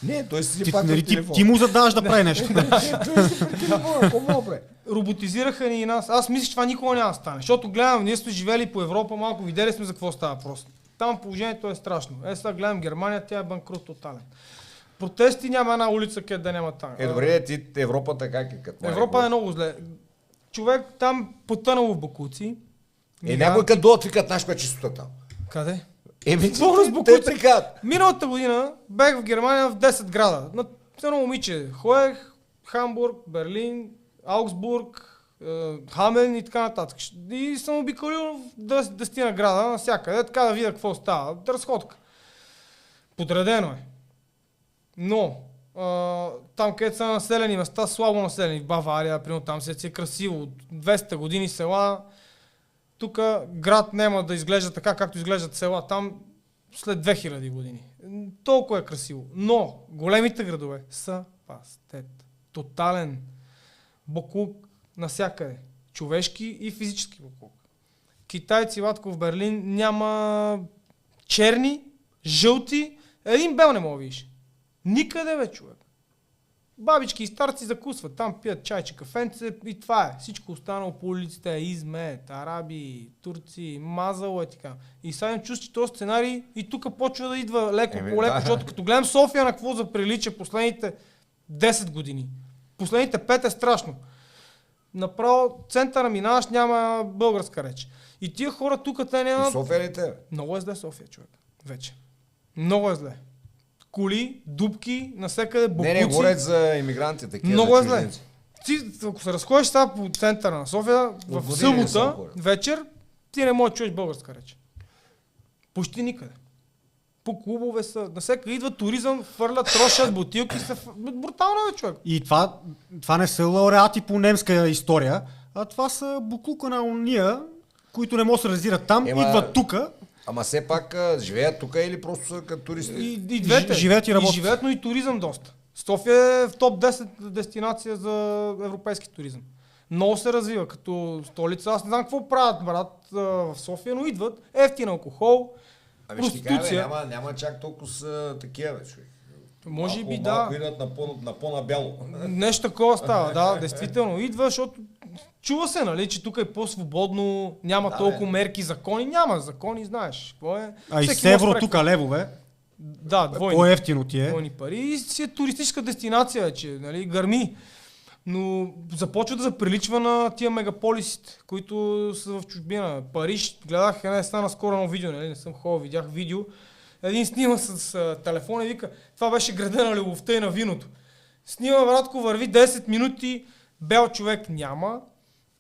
Не, той си пак в телефон. Ти му задаваш да прави нещо. Какво мога да прави? Роботизираха ни и нас. Аз мисля, че това никога няма да стане. Защото гледам, ние сме живели по Европа, малко видели сме за какво става просто. Там положението е страшно. Сега гледам Германия, тя е банкрут тотален. Протести няма една улица, къде да няма там. Добре, ти Европа така като Европа е много зле. Човек там потънало в бакуци. Някой като дойдат викат нашка чистота там. Къде? Те прикат. Миналата година бях в Германия в 10 града. На едно момиче ходех Хамбург, Берлин, Аугсбург, Хамен и така нататък. И съм обиколил 10 града навсякъде, така да видя какво става. Разходка. Подредено е. Но там, където са населени места, слабо населени, в Бавария, примерно там се е красиво, от 200 години села, тук град няма да изглежда така, както изглеждат села там след 2000 години. Толкова е красиво. Но големите градове са пастет. Тотален боклук навсякъде. Човешки и физически боклук. Китайци, Ватко, в Берлин няма черни, жълти, един бел не мога да видиш. Никъде, бе, човек. Бабички и старци закусват, там пият чайче, кафенце и това е. Всичко останало по улиците е измет, араби, турци, мазало е така. И сега им чувствам, че този сценарий и тук почва да идва леко по леко, защото като гледам София на какво заприлича последните 10 години. Последните 5 е страшно. Направо центъра минаваш, няма българска реч. И тия хора тук те няма... И София ли те? Много е зле София, човек. Вече. Много е зле. Коли, дупки, навсекъде, бокуци. Не, говорят за имигранти, такива. Много е зле. Ти, ако се разходиш сега по центъра на София, в събота вечер, ти не можеш да чуеш българска реч. Почти никъде. По клубове са, навсекъде идва туризъм, фърлят, трошат бутилки, брутално е, човек. И това не са лауреати по немска история, а това са буклука на уния, които не могат да се реализират там, идват тука. Ама все пак живеят тук или просто са като туристи? И двете. Живеят и работят. И живеят, но и туризъм доста. София е в топ 10 дестинация за европейски туризъм. Много се развива като столица. Аз не знам какво правят, брат, в София, но идват ефтин алкохол, Ами ще проституция. кажа, няма чак толкова са такива, бе, човек. Може би да. Малко идват на по-набяло. Нещо такова става, да, действително идва, защото чува се, нали, че тук е по-свободно, няма толкова мерки, закони, няма закони, знаеш. Какво е? А и с евро тук левове, да, по-ефтино ти е. Двойни пари и си е туристическа дестинация, че, нали, гърми. Но започва да заприличва на тия мегаполисите, които са в чужбина. Париж, гледах стана скоро едно видео, нали, не съм ходил, видях видео. Един снима с телефона и вика, това беше града на любовта и на виното. Снима, братко, върви 10 минути, бял човек няма,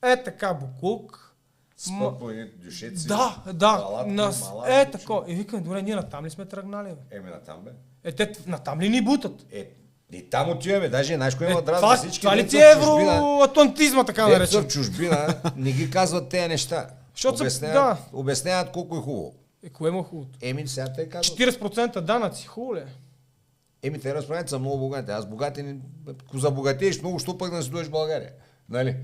е така буклук. Спът по едни дюшеци. Да, тако. И викам, добре, ние натам ли сме тръгнали, бе? Натам, бе. Те натам ли ни бутат? И там отиваме, даже знаеш кой има драз за всички. Това ли ти е евроатлантизма, така наречен? В чужбина не ги казват тези неща. Обясняват колко е хубаво. Кое има хубаво? Сега те казват. 40% данъци, хубаво ли? Те разправят са много богати. Аз богати, ако забогатееш много, що пък да си дойдеш в България? Нали?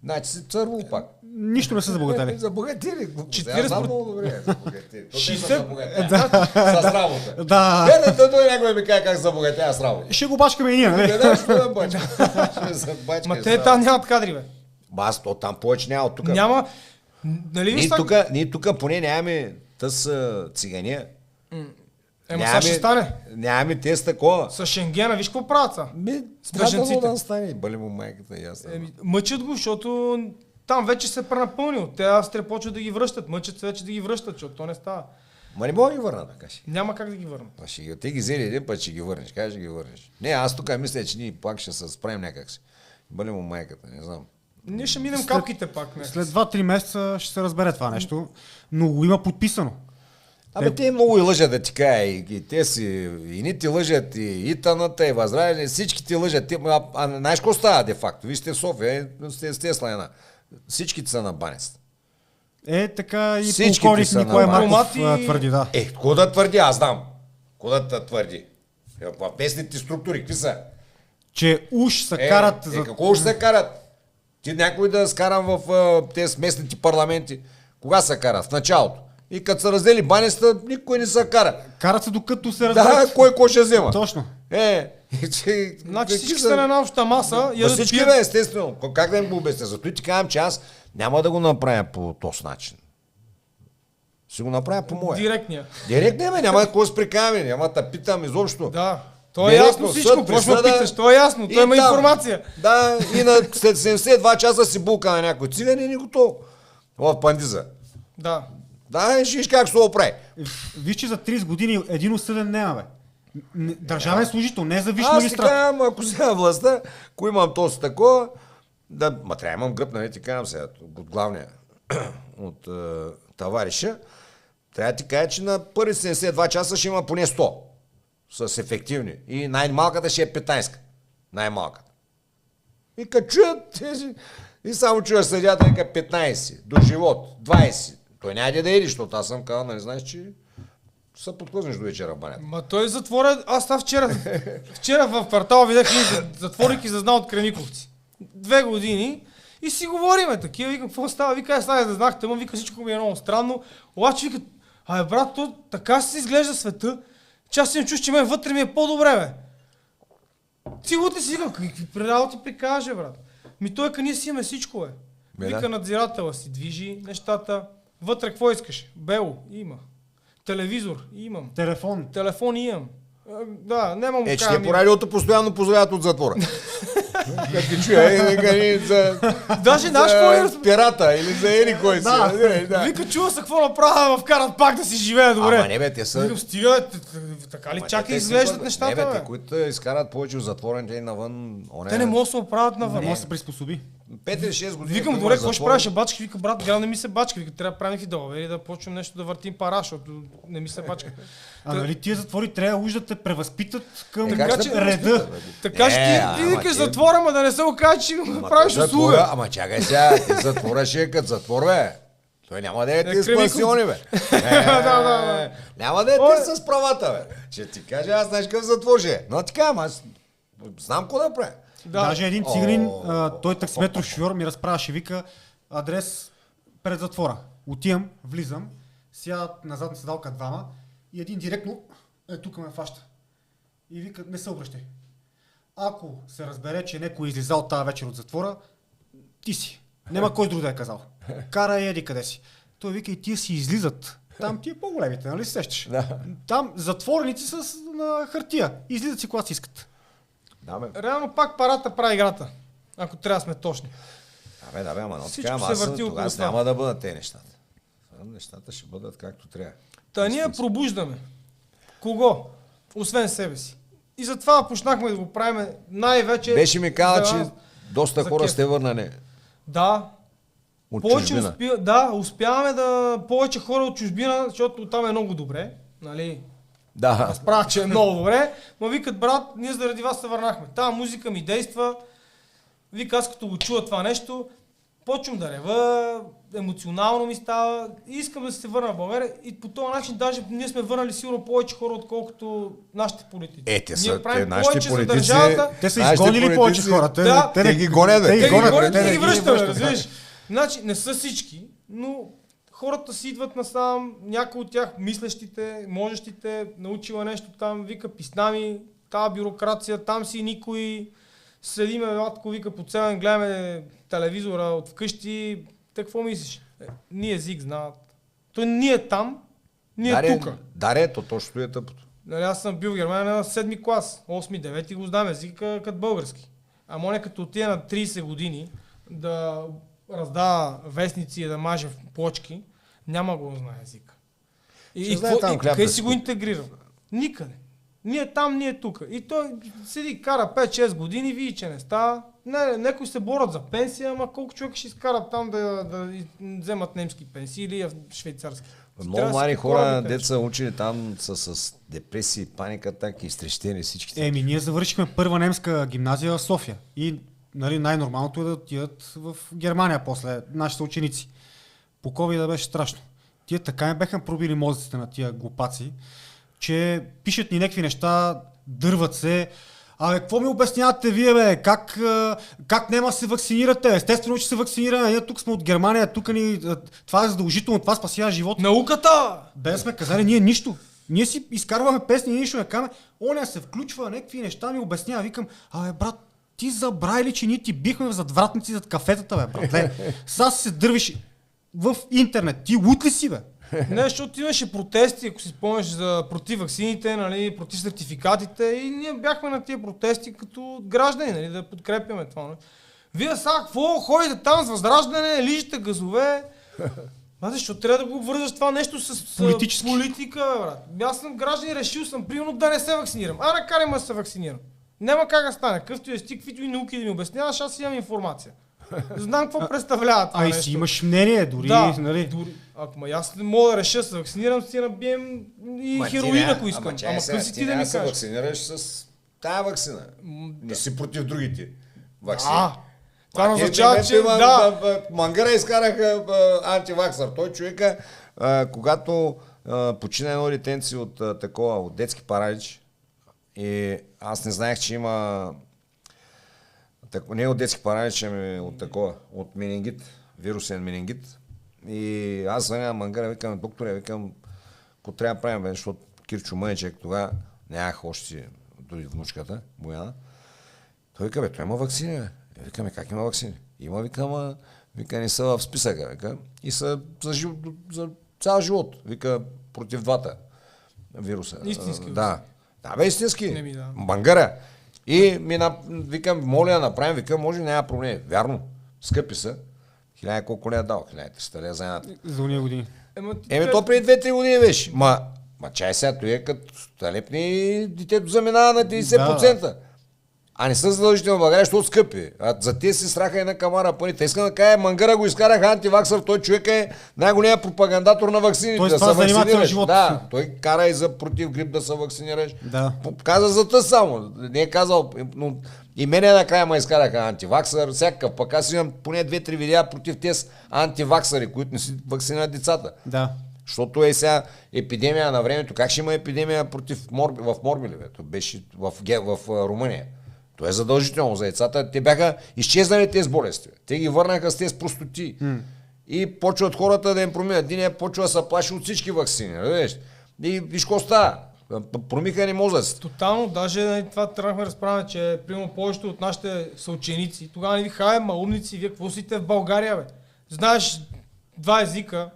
Значи си цървул пак. Нищо не са забогатели. Забогатели. 40%. Аз знам много добре. Забогатели. 60%. С работа. Да. Да той някой ми каже как забогатя с работа. Ще го бачкаме и ние, нали? Да, ще да бачка. Ма те там нямат кадри, бе. Аз то там повече няма от тук. Няма. Нали ние тук поне нямаме тъс цигания. Сега ще стане. Нямаме те с такова. С Шенгена, виж какво правят са? С бежанците. Да стане, бъли му майката и аз. Мъчат го, защото там вече се е пренапълнил. Те астре почват да ги връщат. Мъчат се вече да ги връщат, защото то не става. Ма не мога да ги върна, така си. Няма как да ги върна. Те ги взели един път, ще ги върнеш. Как ще ги върнеш? Не, аз тук мисля, че ние пак ще се справим някак си. Бъли му майката, не знам. Ние ще минем капките пак. След 2-3 месеца ще се разбере това нещо, но го има подписано. Те много и лъжат, да ти кажа, и те си, и ни ти лъжат, и Таната, и Възраждане, всички ти лъжат. Знаеш какво става де факто? Вижте в София, сте с Тесла една. Всичките са на банест. Така и полковник Николай Марков твърди, да. Какво да твърди? Аз знам. Какво да твърди? В местните структури, какви са? Че уж се карат... Какво уж се карат? Ти някой да скарам в тези местните парламенти. Кога се карат? В началото. И като са раздели банеста, никой не се кара. Карат се докато се разберат. Да, кой ще взема. Точно. Значи всички са на една обща маса. Всички бе, естествено. Как да им го обясня? Зато ти казвам, че аз няма да го направя по този начин. Ще го направя по моя. Директния, бе, няма какво да спрекаваме, няма да питам изобщо. Да. То е ясно всичко, какво ще питаш, то е ясно, той има информация. Да, и след 72 часа си булка на някой циган и ни готово. В пандиза. Да. Да, ще виж как се оправи. Виж, че за 30 години един осъден няма, бе. Държавен служител, не за виж магистрат. магистрат. Аз ти казвам, ако сега властта, ако имам този такова, трябва да имам гръб, нали ти казвам сега, от главния, от товариша, трябва да ти кажа, че на първи 72 часа ще има поне 100 с ефективни. И най-малката ще е 15. Най-малката. И като чуят тези, и само чуеш съдята, нека 15, до живот, 20. Той няма да иди, защото аз съм казал, нали знаеш, че се подклъзнеш до вечера в банята. Ма той затворя, аз став вчера в квартала видях затворник и зазнал от Кремиковци. 2 години и си говориме такива, вика, какво става, вика, аз да знах тъма, вика, всичко ми е много странно, обаче вика, брат, то така се изглежда света, че аз си не чуш, че мен вътре ми е по-добре, бе. Ти го ти си какви работи прикаже, брат? Той ние си имаме всичко, бе. Вика надзиратела си, движи нещата. Вътре какво искаш? Бело? Има. Телевизор? Имам. Телефон имам. Да, нямам че те по радиото постоянно позволяват от затвора. Като ти чуя, за даже наш пирата или за ери кой си. Вика, чува се какво направя, вкарат пак да си живее добре. Ама не бе, те са... Стига, така ли чака изглеждат нещата, бе? Не бе, те, които изкарат повече от затворен, те навън... Те не могат да се оправят навън. Не може да се приспособи. 5-6 години. Викам, добре, какво ще правиш бачки? Вика, брат, грал не ми се бачка. Вика, трябва да правим и долари да почвам нещо да въртим пара, защото не ми се бачка. А нали тия затвори трябва уж да те превъзпитат към реда. Така ще ти викаш затвора, ма да не се окаже, че го правиш услуга. Ама чакай сега, затвора ще е като затвор, бе. Той няма да е ти с пансиони, бе. Няма да е ти с правата, бе. Ще ти кажа, аз знаеш какъв затвор ще е. Но така, ама аз знам какво да правя. Даже един циганин, той таксиметров шофьор ми разправяше, вика адрес пред затвора. Отивам, влизам, сядат на задна седалка двама и един директно тук ме фаща. И вика, не се обръщай. Ако се разбере, че някой е излизал тази вечер от затвора, ти си. Нема кой друг да е казал. Кара еди къде си. Той вика, и тия си излизат. Там тия по-големите, нали се сещаш? Там затворници с на хартия. Излизат си когато си искат. Реално пак парата прави играта, ако трябва да сме точни. Да бе, ама така, аз тогава няма да бъдат те нещата. Нещата ще бъдат както трябва. Та ние пробуждаме. Кого? Освен себе си. И затова почнахме да го правим най-вече... Беше ми казал, че доста хора сте върнали. Да. От чужбина. Успяваме да повече хора от чужбина, защото там е много добре. Нали? Да. Разправя, че е много добре. Но викат, брат, ние заради вас се върнахме. Тая музика ми действа. Вика, аз като го чуя това нещо, почвам да рева, емоционално ми става и искам да се върна в България. И по този начин даже ние сме върнали сигурно повече хора, отколкото нашите политици. Ние правим повече за държавата. Те са изгонили повече хора. Те ги гонят, Те ги гонят и ги връщаме, разбираш. Значи не са всички, но хората си идват насам, някои от тях мислещите, можещите, научила нещо там, вика писнами, тази бюрокрация, там си никой, седиме, матко, вика по цял ден, гледаме телевизора от вкъщи, те какво мислиш? Ние език знаят. Той ние там, ние тук. Даре, то точно е тъпото. Нали, аз съм бил в Германия на 7 клас, 8-9 го знам езика като български. А моля като отида на 30 години да раздава вестници и да маже плочки, няма го знае езика. И къде си го интегрирал? Никъде. Ние там, ние тук. И той седи, кара 5-6 години, види, че не става. Некои се борят за пенсия, ама колко човека ще изкарат там да вземат немски пенсии или швейцарски. Много млади хора, деца учили там с депресии, паника, так и изтрещени всички. Ние завършихме първа немска гимназия в София. И нали, най-нормалното е да отидат в Германия после нашите ученици. По COVID да беше страшно. Тия така ме беха пробили мозъците на тия глупаци, че пишат ни някакви неща, дърват се. Абе, какво ми обяснявате вие, бе? Как няма се вакцинирате? Естествено, че се вакцинираме. Ние тук сме от Германия, тук ни... Това е задължително, това спасява живота. Науката! Без сме казали, ние нищо. Ние си изкарваме песни, ние нищо не каме. Оня се включва, някакви неща ми обяснява. Викам, абе, брат, ти забрави ли, че ние ти бихме зад вратници, зад кафетата, бе, братле? Сега се дървиш в интернет. Ти лут ли си, бе? Не, защото имаше протести, ако си спомняш, против ваксините, нали, против сертификатите и ние бяхме на тия протести като граждани, нали, да подкрепяме това. Нали. Вие сега какво ходите там с възраждане, лижите газове? Защото трябва да го вързваш това нещо с политика, бе, брат. Аз съм гражданин, решил съм примерно да не се вакцинирам. Накарай ме да се вакцинирам. Няма как да стане. Къвто е стик, каквито и науки да ми обясняваш, аз имам информация. Знам какво представлява това нещо. И си имаш мнение дори. Да, нали? дори. Ако аз не мога да реша се вакцинирам, си набием и хероин, ако искам. Ама къв си ти да ми кажеш? Ти не се вакцинираш с тая вакцина. Не си против другите вакцини. Това означава, че Мангара изкараха антиваксър. Той човека, когато почина едно детенци от детски паралич, и аз не знаех, че има не от детски паралич, ами от менингит, вирусен менингит. И аз звъня Мангара, викам, докторе, викам, какво трябва да правим, защото Кирчо Мъничек тогава нямах още дори внучката, Бояна. Той вика, бе, той има ваксини, бе. Викаме, как има ваксини? Има, вика, вика, не са в списъка, вика, и са за цял живот, вика, против двата вируса. Истински. Да, бе, истински. Да. Мангара. И викам, моля да направим, вика, може, няма проблем. Вярно, скъпи са. 1000 колко лея дал? 1300 лея за едната. За уния години. То преди 2-3 години беше. Ма чай сега, той е като талепни, детето заминава на 90%. Да. А не са задължителни в България, защото скъпи. А за те си сраха една камара пари. Те искам да кажа, Мангара го изкараха антиваксър, той човек е най-големия пропагандатор на ваксините. Той да се вакцинираш. Да, той кара и за против грип да се вакцинираш. Да. Каза за тъс само. Не е казал, но и мене накрая ме изкараха антиваксър, всякакъв. Пък аз имам поне 2-3 видеа против тези антиваксъри, които не си вакцинират децата. Да. Защото е сега епидемия на времето. Как ще има епидемия в Морбили? То беше в Румъния. То е задължително за децата. Те бяха изчезнали тези болести. Те ги върнаха с тези простоти. И почват хората да им проминат. Един почва да се плаши от всички ваксини. И виж какво става. Промихани мозъци. Тотално, даже това тръгнахме да разправяме, че примерно повечето от нашите съученици, тогава не ви умници, вие какво сите в България, бе? Знаеш 2 езика,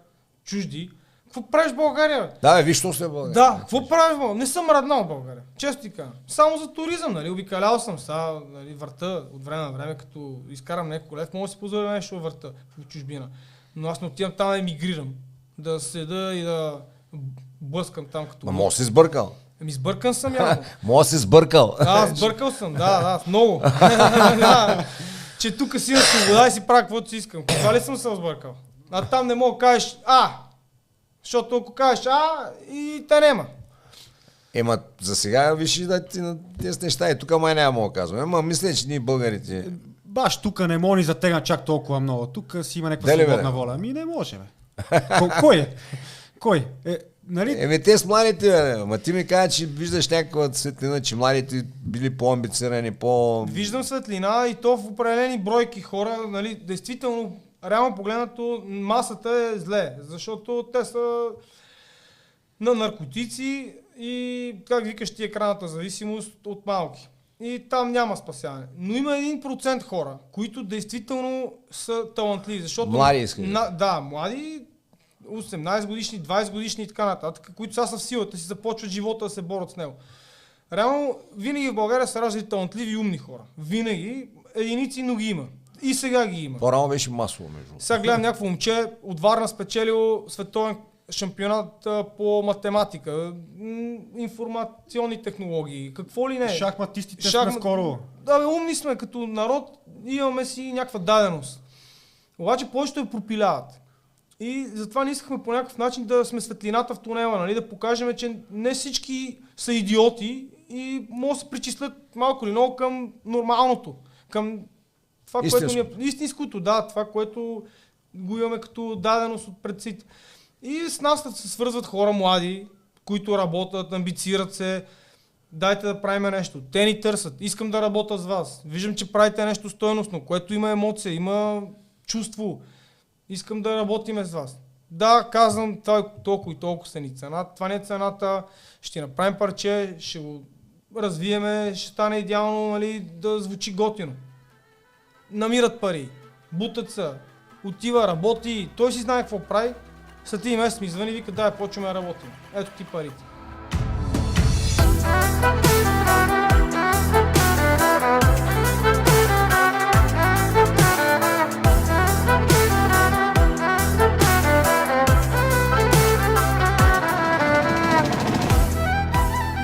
чужди, какво правиш в България, бе? Да, бе, виж, що сте в България. Да, какво правиш в България? Не съм раднал в България, често ти казвам. Само за туризъм, нали, обикалял съм сега, нали, върта от време на време, като изкарам някой лев, мога да си позволя нещо във върта в чужбина. Но аз не отивам там да емигрирам, да седа и да блъскам там като... Ма може си сбъркал. Сбъркан съм явно. Може си сбъркал. Да, сбъркал съм, да, много. Да. Че тук си на свобода и си правя каквото си искам. Това ли съм се сбъркал? А там не мога да кажеш защото ако кажеш и те нема. Ема за сега виж да ти на тези неща и тук май няма мога да казвам. Ема мисля, че ние българите... Баш тук не може ни затегна чак толкова много. Тук си има някаква свободна воля. Ами не може, бе. Кой е? Кой? Нали? Те с младите, бе. Ма ти ми кажа, че виждаш някаква светлина, че младите били по-амбицирани, Виждам светлина и то в определени бройки хора, нали, действително, реално погледнато, масата е зле, защото те са на наркотици и, как викаш ти, екранната зависимост от малки. И там няма спасяване. Но има 1% хора, които действително са талантливи, защото... Млади искаш. Да, млади, 18 годишни, 20 годишни и така нататък, които са в силата си, започват живота да се борят с него. Реално, винаги в България са раждали талантливи и умни хора. Винаги, единици, но ги има. И сега ги има. По-рано беше масово, между. Сега гледам някакво момче от Варна спечелил световен шампионат по математика, информационни технологии, какво ли не. Шахматистите сме скоро. Да, бе, умни сме като народ, имаме си някаква даденост. Обаче повечето я пропиляват. И затова не искахме по някакъв начин да сме светлината в тунела, нали? Да покажем, че не всички са идиоти и могат да се причислят малко или много към нормалното, към това, което ни е истинското, да, това, което го имаме като даденост от предците. И с нас се свързват хора млади, които работят, амбицират се, дайте да правим нещо. Те ни търсят, искам да работя с вас. Виждам, че правите нещо стойностно, което има емоция, има чувство. Искам да работим с вас. Да, казвам, това е толкова и толкова са ни цена. Това не е цената, ще направим парче, ще го развиеме, ще стане идеално, нали, да звучи готино. Намират пари, бутат се, отива, работи, той си знае какво прави. След 3 месеца ми звъни и вика, да, почваме да работим. Ето ти парите.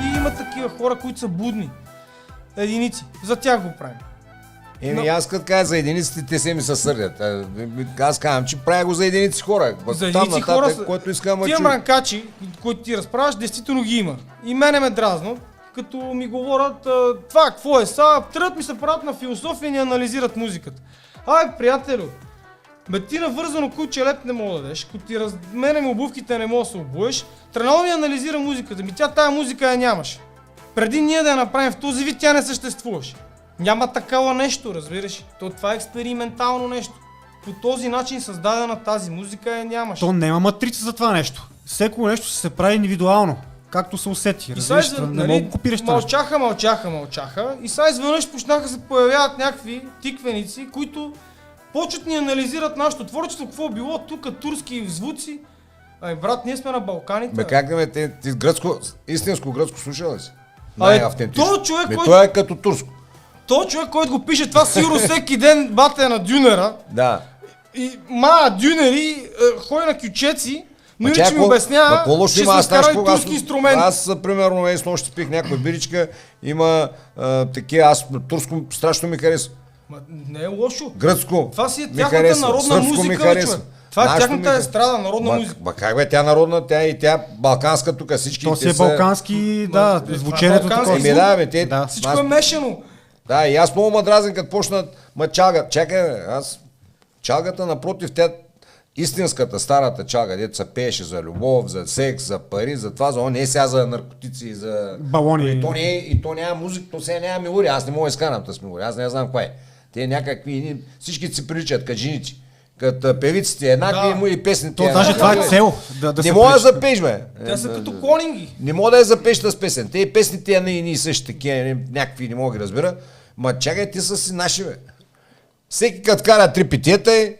И има такива хора, които са будни. Единици. За тях го правим. Аз като кажа за единиците, те се ми се сърдят. Аз казвам, че правя го за единици хора. За единици хора са... Който искам, тия мранкачи, които ти разправяш, действително ги има. И мене ме дразнат, като ми говорят, това какво е са, тръгват ми се правят на философия и ни анализират музиката. Ай, приятелю, бе ти навързано куче леп не мога да дадеш, като ти разменем обувките не мога да се обуеш, тръгнало ми анализира музиката, тая музика я нямаш. Преди ние да я направим в този вид, тя не съществуваше. Няма такава нещо, разбираш. Това е експериментално нещо. По този начин създадена тази музика нямаше. То няма матрица за това нещо. Всеко нещо се прави индивидуално. както се усети. И сега, Разбираш, не мога да копираш това. Мълчаха. И сега изведнъж почнаха да се появяват някакви тиквеници, които почват ни анализират нашето творчество, какво било тук, турски звуци. Ай, брат, ние сме на Балканите. Бе, как да ме, ти гръцко, истинско гръцко слушал ли си? Най-автентично. Той е като турско. Той човек, който го пише това сигурно всеки ден бате на дюнера. Да. И дюнери, ходи на кючеци, но иначе ми обяснява, че се скара и турски инструмент. Аз, примерно, с нощи пих някаква биричка, има такива, аз турско страшно ми харесва. Не е лошо. Гръцко. Това си е тяхната народна музика, бе, човек. Това е тяхната естрада, народна музика. Как бе, тя народна, тя и тя балканска тук, всички. То си е балкански, да, звучението такова. Всичко е мешано. Да, и аз много ма дразен, като почнат чалга. Чакай, аз чалгата напротив, тя истинската, старата чалга, дето се пееше за любов, за секс, за пари, за това, не е сега за наркотици, за балони. И то няма музика, то сега няма милурия, аз не мога да изкарам тази милурия, аз не знам каква е. Те някакви, всички си приличат, като женици. Като певиците еднакви и песните. То даже това е цел. Не мога да запееш, бе. Те са като клонинги. Не мога да я запееш тази песен. Те песните не същи такива, някакви не мога да ги разбира. Ма чакай, те са си наши, бе. Всеки като кара 3 питиета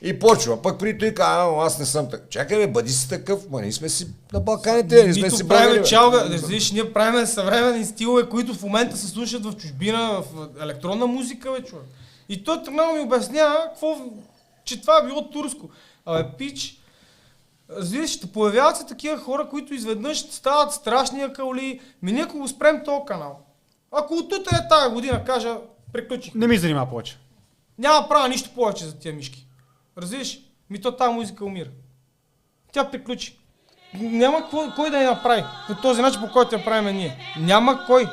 и почва. Пък при той казва, аз не съм така. Чакай, бе, бъди си такъв. Ма ние сме си на Балканите, не сме си правим чалга. Виж, ние правим съвременни стилове, които в момента се слушат в чужбина, в електронна музика, бе, човек. И той тръгнал ми обяснява, че това е било турско. Абе, пич, разбираш, ще появяват се такива хора, които изведнъж стават страшни акаули. Ние ако го спрем този канал, ако от утре тази година кажа, приключих. Не ми занимава повече. Няма права нищо повече за тия мишки. Разбираш? Тази музика умира. Тя приключи. Няма кой да я направи. По този начин, по който я правим ние. Няма кой.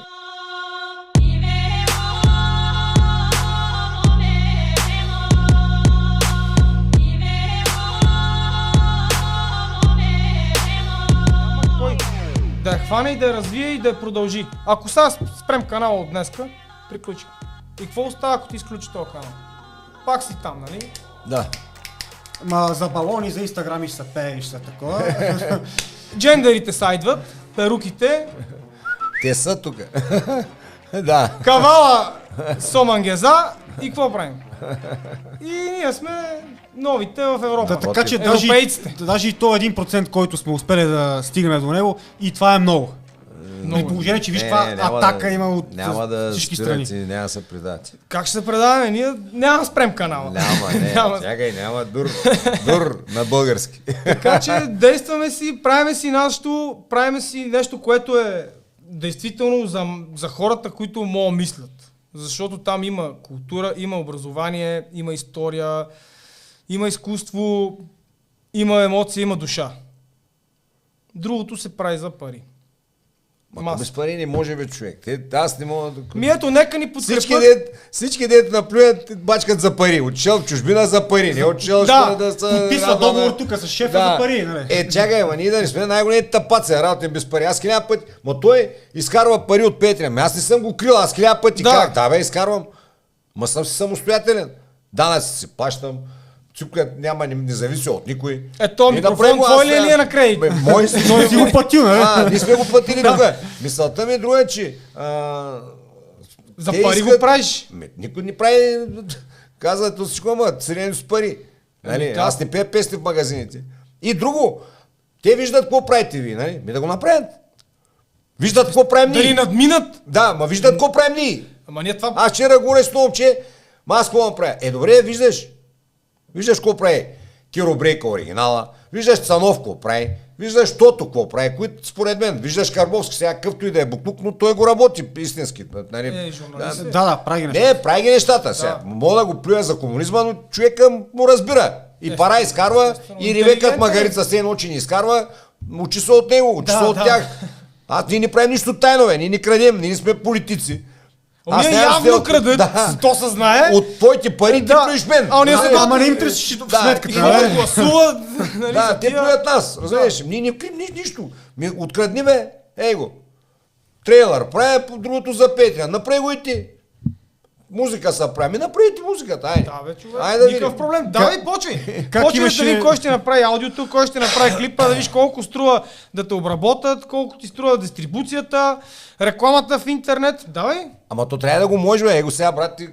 Да я хване и да я развие и да я продължи. Ако сега спрем канала от днеска, приключи. И какво остава, ако ти изключи този канал? Пак си там, нали? Да. Ма за балони, за Инстаграм и ще се пее и ще се такова. Джендерите сайдват, перуките. Те са тук. Да. Кавала Сомангеза и какво правим? И ние сме новите в Европа. Да, така че европейците. Даже и то 1%, който сме успели да стигнем до него, и това е много. При положение, че виж каква атака има от всички страни. Няма да се предати. Как ще се предаваме? Ние няма да спрем канала. Няма дур на български. Така че действаме си, правиме си нещо, което е действително за хората, които могат да мислят. Защото там има култура, има образование, има история, има изкуство, има емоция, има душа. Другото се прави за пари. Без пари не може бе, човек. Аз не мога да... Ето, нека ни подкрепят. Всички дето наплюят, бачкат за пари. Отшел в чужбина за пари. Не отшел да са... Подписва договор тук с шефа за пари, нали? Чакай, ние да не сме най-големите тапаци, работим без пари. Аз 1000 пъти. Ма той изкарва пари от Patreon. Аз не съм го крил, аз 1000 пъти. Как? Да бе, изкарвам. Ма съм си самостоятелен. Данъци си плащам. Не зависи от никой. Ето, микрофон твой ли е на кредит? Мой си го платил, нали? Ние сме го платили тук. Мисълта ми е друга, че... За пари го правиш? Никой не прави... Казват от всичко, ама средени с пари. Аз не пея песни в магазините. И друго, те виждат какво правите ви, нали? Да го направят. Виждат какво правим ние. Дали надминат? Да, ма виждат какво правим ние. Ама ние това... Аз вчера говоря с това момче, аз какво направя? Добре, виждаш какво прави Киро Брейка оригинала, виждаш Цанов какво прави, виждаш Тото какво прави, които според мен, виждаш Карбовски, сега къвто и да е буклук, но той го работи истински. Да, прави ги нещата. Не, прави ги нещата. Сега. Мога да го плюя за комунизма, но човека му разбира. И пара изкарва, и Ривекът Магарица се научи не изкарва, учи се от него, учи се от тях. Ние не правим нищо тайно, ние не крадем, ние не сме политици. Ние явно крадат, то се знае. От твоите пари ти плюеш мен. Ама не им търсиш сметката. И да гласуват. Да, те плюят нас, разбираш. Ние не крием нищо. Открадни бе, ей го. Трейлър, прави по другото за Patreon, направи го и ти. музика са прави. Направите музиката, айде. Да, бе, човек. Айде да Никакъв видим. проблем. Давай, почвай. Как Почвай имаше- да види кой ще направи аудиото, кой ще направи клипа, да видиш колко струва да те обработат, колко ти струва дистрибуцията, рекламата в интернет. Давай. Ама то трябва да го може, бе. Его сега, брат, ти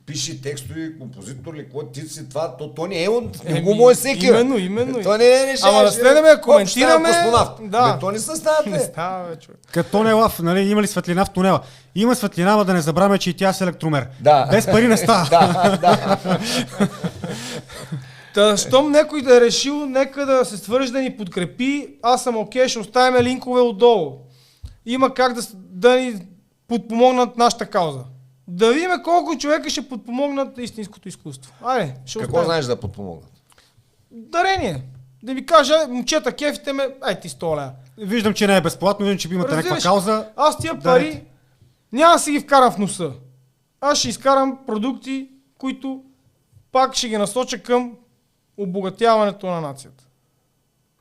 пише текстови, композитор ли, какво ти си това, то не е, не го може всеки. бе. Именно. То не е решение. Ама да следаме да коментираме. Да. Бе, то не се става, Не те. става, бе, човек. Като не лав, нали, има ли светлина в тунела? Има светлина, но да не забравяме, че и тя е с електромер. Да. Без пари не става. Та, щом някой да е решил, нека да се свържи да ни подкрепи, аз съм окей, ще оставим линкове отдолу. Има как да ни подпомогнат нашата кауза. Да видим колко човека ще подпомогнат истинското изкуство. Айде, ще Какво оставим. знаеш да подпомогнат? Дарение. Да ми кажа, момчета, кефите ме, ай ти 100 лева. Виждам, че не е безплатно, виждам, че имате някаква кауза. Аз тия Дарете. пари няма да си ги вкарам в носа. Аз ще изкарам продукти, които пак ще ги насоча към обогатяването на нацията.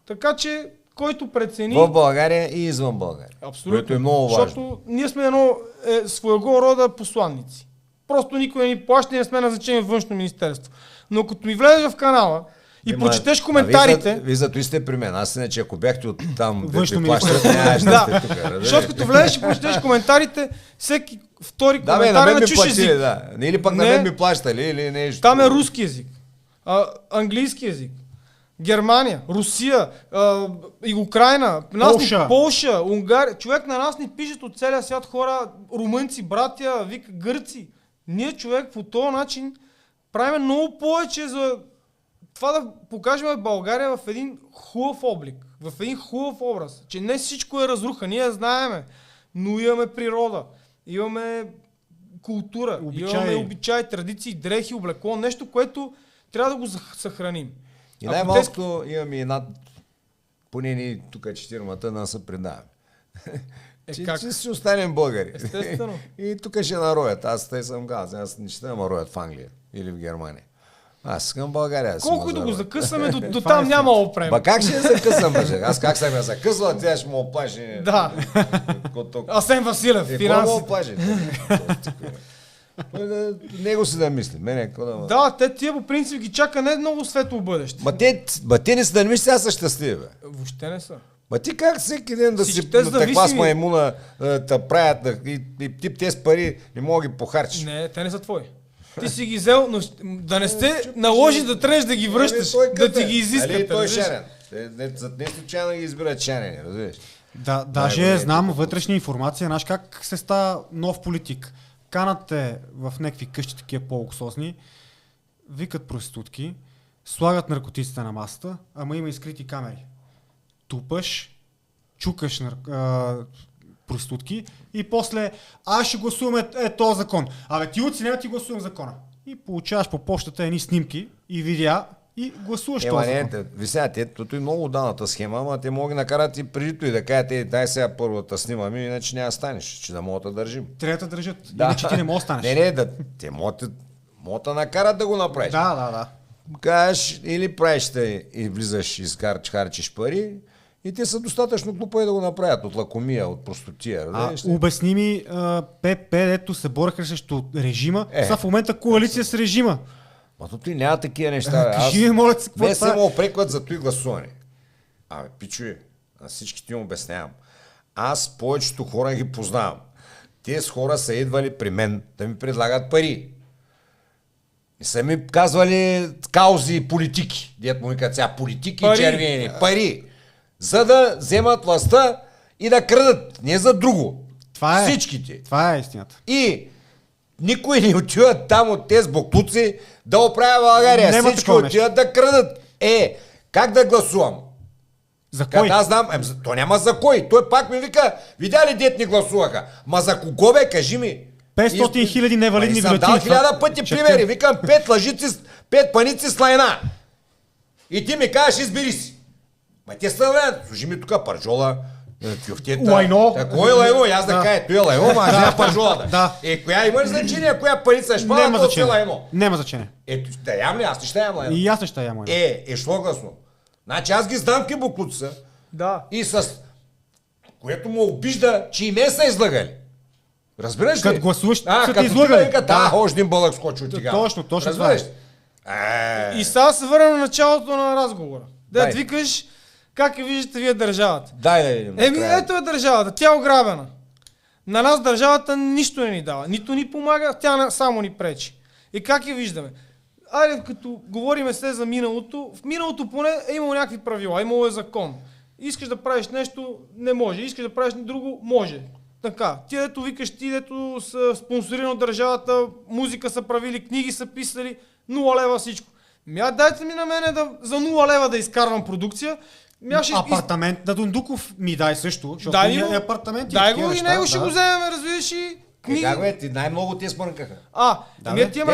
Така че, който прецени... В България и извън България. Абсолютно. Което е много важно. Защото ние сме едно своего рода посланници. Просто никой не ни плаща и не сме назначени в външно министерство. Но като ми влезеш в канала и прочетеш коментарите... Вие зато сте при мен. Аз иначе, ако бяхте от там, Външно ви плащат, нямаше да сте тук. разбираш? Защото като влезеш и прочетеш коментарите, всеки втори Да, бе, коментар на е мен на ми чуж платили, език. да. Или пък на Не. мен ми плащали, или нещо. Там е руски език, английски език, Германия, Русия, и Украина, Полша, Унгария. Човек на нас ни пишат от целия свят хора, румънци, братя, вика гърци. Ние, човек, по този начин правим много повече за това да покажем България в един хубав облик, в един хубав образ. Че не всичко е разруха, ние знаеме, но имаме природа, имаме култура, имаме обичаи, традиции, дрехи, облекло, нещо, което трябва да го съхраним. И най-малкото имаме и над, поне ни тук четиримата, да се предаваме. Как? Че си останем българи. Естествено. И тук ще нароят. Аз тъй съм казал, аз не ще нароят в Англия или в Германия. Аз искам България. Колко и да го закъсаме, до там няма опрем. Ба как ще я закъсам, бе? Аз как съм я закъсвал, тя ще му оплаши. Да. Асен Василев, финанси. Какво оплаши? Него си да мисли. Мене какво да... Да, те тия по принцип ги чака не много светло бъдеще. Ма те не са да не мисли, аз са щастливи, бе. Въобще не са. Ма ти как всеки ден да си Всичките на таква с зависими. маймуна да правят и тип тези пари не мога да ги похарчиш. Не, те не са твои. Ти си ги взел, но да не сте наложи да тръгнеш да ги връщаш, да ти ги изискат. Той е шарен. Не случайно ги избират шарени, разбираш? Да, даже знам вътрешна информация, знаеш как се става нов политик. Канат те в някакви къщи, такива по-луксозни, викат проститутки, слагат наркотиците на масата, ама има и скрити камери. Тупаш, чукаш проститутки и после аз ще гласуваме този закон. Абе ти оценявай, ти гласувам закона. И получаваш по почтата едни снимки и видеа и гласуваш този закон. Вися, тото е много даната схема, ама те могат да накарат и преди той да кажат, дай сега първата снимаме, иначе няма да станеш, че да могат да държим. Трябва да държат, иначе ти не можеш да станеш. Не, те могат да накарат да го направиш. Да. Кажеш, или правиш и влизаш и харчиш пари, и те са достатъчно глупави да го направят от лакомия, от простотия. Обясни ми, ПП, ето се бореха срещу режима, сега в момента коалиция с режима. Мато ти няма такива неща. Кажи ми, моля се, какво не се му опрекват за той гласуване. Абе, пичуи, на всички ти им обяснявам. Аз повечето хора ги познавам. Тези хора са идвали при мен да ми предлагат пари. И са ми казвали каузи и политики. Дет му викат сега политики и червени. Пари. За да вземат властта и да крадат. Не за друго. Всичките. Това е истината. И никой не отива там от тези боклуци да оправя България. Всички отиват да крадат. Как да гласувам? За кой? Аз знам, то няма за кой. Той пак ми вика, видя ли дет не гласуваха? Ма за кого бе, кажи ми? 500 хиляди невалидни бюлетини. Дал 1000 пъти примери. Викам 5 лъжици, 5 паници с лайна. И ти ми кажеш, избери си. Ма те са лайна. Служи ми тук паржола, кюфтета. Лайно. Кой е лайно? Аз да кажа, той е лайно, ма аз не паржола. Да. Коя има значение, коя паница ще пада, то си лайно. Няма значение. Да ям ли? Аз не ще ям лайно. И аз не ще ям лайно. Що гласно? Значи аз ги знам ки буклуци са. Да. И с което му обижда, че и ме са излагали. Разбираш ли? Като гласуваш, са те като излъгали. още един бълък скочи от тига. Точно това Разбираш е. ли? И сега се върнем на началото на разговора. Дай. Да викаш, как я виждате вие държавата? Дай да видим. Ето е държавата, тя е ограбена. На нас държавата нищо не ни дава, нито ни помага, тя само ни пречи. И как я виждаме? Айде, като говориме се за миналото, в миналото поне е имало някакви правила, имало е закон. Искаш да правиш нещо, не може. Искаш да правиш друго, може. Така, ти дето викаш, ти дето са спонсорирани от държавата, музика са правили, книги са писали, 0 лева всичко. Дайте ми на мене за 0 лева да изкарвам продукция. Апартамент на Дундуков ми дай също, защото дай ние го, апартамент и дай такива го и неща, него ще го вземем, разбираш и книги. Как бе, ти най-много те смъркаха.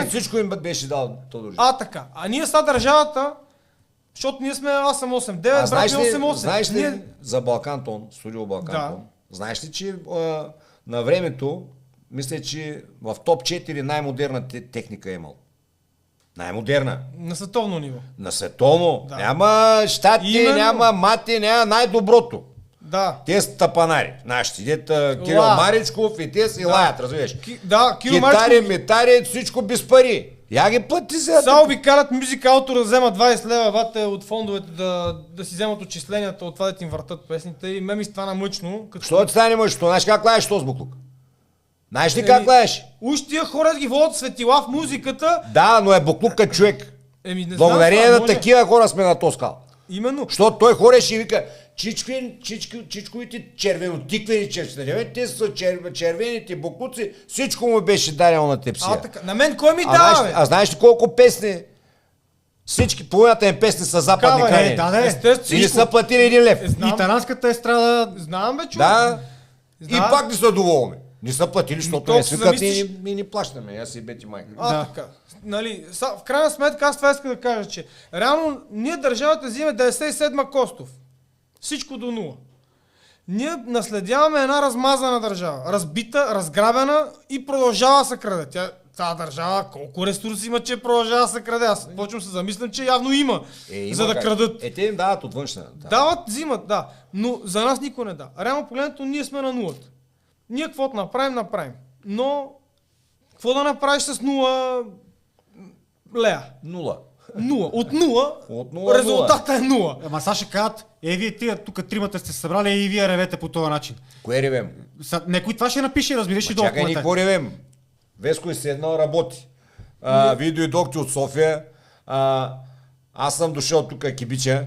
Всичко им беше дал Тодор. Така. А ние са държавата, защото ние сме, аз съм 8-9, брат ми 8-8. Знаеш ли за Балкантон, студио Балкантон? Знаеш ли, че на времето, мисля, че в топ 4 най-модерна техника е имал. Най-модерна. На световно ниво. На световно. Да. Няма щати, няма мати, няма най-доброто. Да. Те са тапанари. Нашите дета Кирил Маричков и те си лаят, разбираш. Кирил Китари, метари, всичко без пари. Я ги плати сега. Сега обикалят мюзик аутора да взема 20 лева вате от фондовете да си вземат отчисленията от това да им въртат песните и ме ми стана мъчно. Що ти стане мъчно? Знаеш как лаеш този буклук? Знаеш ли как лаеш? Уж тия хора ги водят светила в музиката. Да, но е буклука човек. Не благодарение на такива хора сме на този скал. Именно. Защото той хореше и вика, чичковите червенотиквени червени, те са червените буклуци, всичко му беше дарено на теб сега. Така. На мен кой ми дава, бе? А знаеш ли колко песни? Всички, половината им песни са западни крайни. И не са платили 1 лев. Италянската естрада... Знам, бе, човек. Да. И пак не са доволни. Не са платили, защото не свикат и не плащаме. Аз си бети майка. Така. Нали, в крайна сметка аз това искам да кажа, че реално ние държавата взиме 97-ма Костов. Всичко до 0. Ние наследяваме една размазана държава. Разбита, разграбена и продължава да се краде. Тази държава колко ресурси има, че продължава да се краде. Аз почвам се замислям, че явно има, за да крадат. Те им дават от външна. Дават, взимат, да. Но за нас никой не да. Реално погледнато ние сме на нулата. Ние каквото направим. Но какво да направиш с 0 лея? 0. От 0 резултата е 0. Ама сега ще кажат, вие тия тук тримата сте събрали и вие ревете по този начин. Кое ревем? Некой това ще напише, разбираш и долу. Чакай, никой ревем. Веско е седнал, работи. Вие дойдохте от София. Аз съм дошъл тук кибича.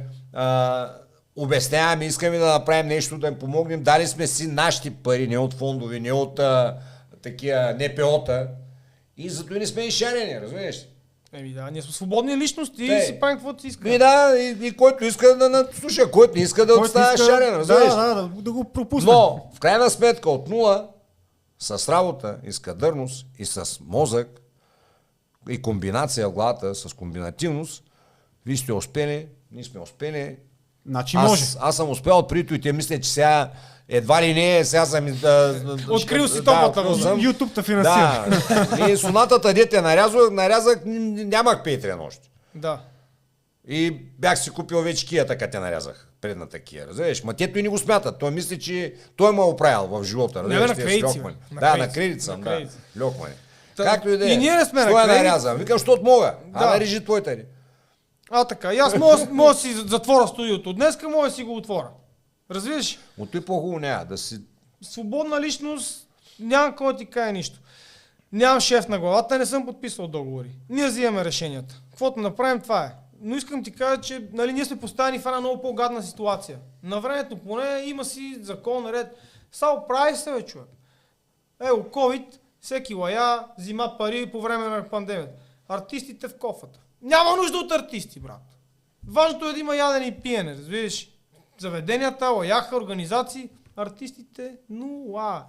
Обясняваме, искаме да направим нещо, да им помогнем. Дали сме си нашите пари, не от фондови, не от такива НПО-та. И зато и не сме изшарени, разбираш? Ние сме свободни личности и си правим каквото си искаме. И който иска да слуша, който не иска да остава шарен, разбираш? Да го пропусне. Но, в крайна сметка, от 0, с работа и с кадърност, и с мозък, и комбинация в главата, с комбинативност, вие сте успели, ние сме успели. Значи може. Аз съм успял преди и те мисля, че сега едва ли не, сега съм... Открил си топлата. YouTube-та финансира. Да. И сонатата дете нарязах, нямах Patreon още. Да. И бях си купил вече кията, като те нарязах. Предната кия, разбираш? Ма тето и не го смятат. Той мисли, че той ме оправил в живота. Не, на кредит. Да, на кредит съм, да. Льокмане. Както и да е. И ние не сме на кредит. кредит. Нарязам. Викам, защото мога. Нарежи твоята ли. Така. И аз мога да си затворя студиото. Днеска мога да си го отворя. Разбираш? От той по-хубаво няма да си... Свободна личност, няма кой ти каже нищо. Нямам шеф на главата, не съм подписал договори. Ние взимаме решенията. Каквото направим, това е. Но искам ти кажа, че ние сме поставени в една много по-гадна ситуация. На времето поне има си закон, ред. Само прави се, бе, човек. COVID, всеки лая, взима пари по време на пандемията. Артистите в кофата. Няма нужда от артисти, брат. Важното е да има ядене и пиене, разбираш. Заведенията, лаяха, организации, артистите,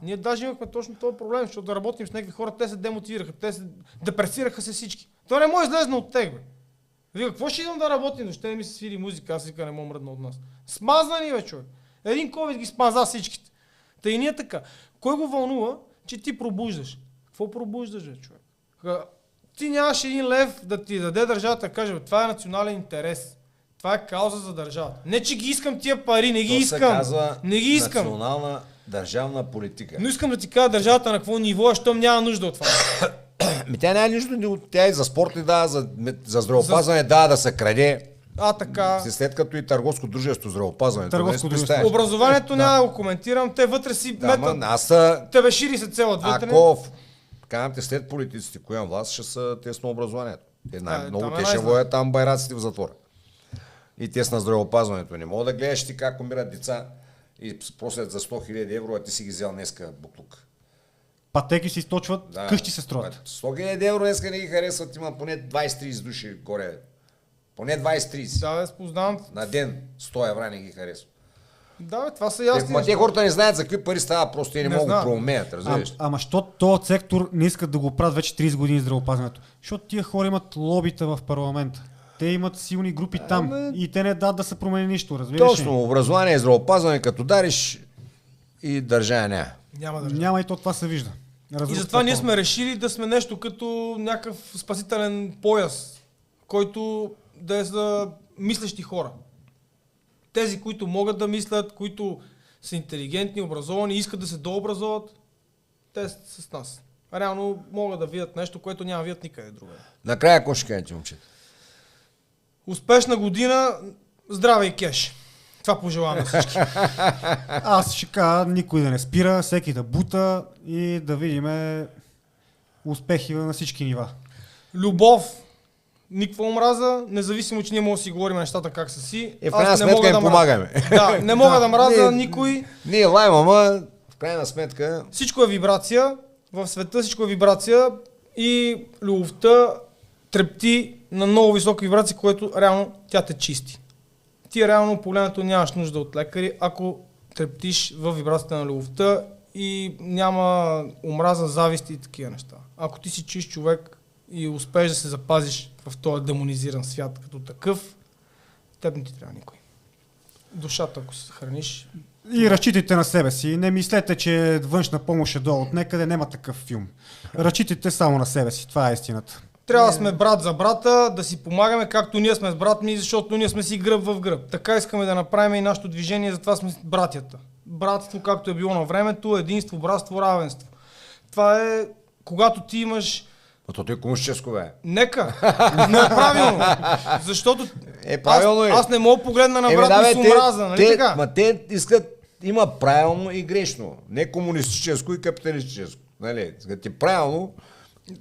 Ние даже имахме точно този проблем, защото да работим с някакви хора, те се демотивираха, те се депресираха се всички. То не може излезна от тег, бе. Вика, какво ще идвам да работим, но ще не ми се свири музика, аз вика не мога мръдна от нас. Смазани, бе, човек. Един COVID ги смаза всичките. Та и ние така. Кой го вълнува, че ти пробуждаш? Какво пробуждаш, бе, човек? Ти нямаш 1 лев да ти даде държавата, каже, това е национален интерес. Това е кауза за държавата. Не, че ги искам тия пари, не ги То се искам. казва Не ги искам. национална държавна политика. Но искам да ти кажа държавата на какво ниво е, щом няма нужда от това. Тя няма нищо, тя и за спорт ли дава, за здравеопазване дава да се краде. Така. След като и търговско дружество здравеопазване. Търговско дружество. Образованието няма да го коментирам, те вътре си метат. Тебе шири се целът вътре. Ако казвам те след политиците, коя власт ще са тесно образованието. Много те ще водят там байраците в затвора. И тесно здравеопазването. Не мога да гледаш ти как умират деца и просят за 100 000 евро, а ти си ги взял днеска буклук. Пътеки се източват, къщи се строят. 100 000 евро днеска не ги харесват, има поне 20-30 души горе. Поне 20-30. Да, познавам. На ден 100 евро не ги харесват. Да, това са ясни. Те хората не знаят за какви пари става, просто те не могат да проумеят, разбираш. Ама що този сектор не искат да го правят вече 30 години здравеопазването? Защото тия хора имат лобита в парламента. Те имат силни групи там и те не дадат да се промени нищо, разбираш ли? Точно, образование и здравеопазване като дариш и държава няма. Няма държава. Няма и то това се вижда. И затова ние сме решили да сме нещо като някакъв спасителен пояс, който да е за мислещи хора. Тези, които могат да мислят, които са интелигентни, образовани, искат да се дообразоват, те са с нас. Реално могат да видят нещо, което няма видят никъде другаде. Накрая, какво ще кажете, момчета? Успешна година, здраве и кеш. Това пожелавам на всички. Аз ще кажа никой да не спира, всеки да бута и да видим успехи на всички нива. Любов, никаква омраза, независимо, че ние можем да си говорим нещата как са си. В крайна сметка им помагаме. Да, не мога да мразя никой. Ние лайм, ама в крайна сметка... Всичко е вибрация, в света всичко е вибрация и любовта трепти на много висока вибрация, което реално тя те чисти. Ти реално погледнато нямаш нужда от лекари, ако трептиш в вибрацията на любовта и няма омраза, завист и такива неща. Ако ти си чист човек и успееш да се запазиш в този демонизиран свят като такъв, теб не ти трябва никой. Душата, ако се храниш... И разчитайте на себе си. Не мислете, че външна помощ е долу от некъде. Няма такъв филм. Разчитайте само на себе си. Това е истината. Трябва да сме брат за брата, да си помагаме, както ние сме с брат ми, защото ние сме си гръб в гръб. Така искаме да направим и нашето движение, затова сме братята. Братство, както е било на времето, единство, братство, равенство. Това е, когато ти имаш... А то е комунистическо, бе. Нека, не е правилно, защото правилно аз не мога погледна на брат ми с омраза, нали така? Ма те искат, има правилно и грешно. Не комунистическо и капиталистическо. Нали? Ти правилно,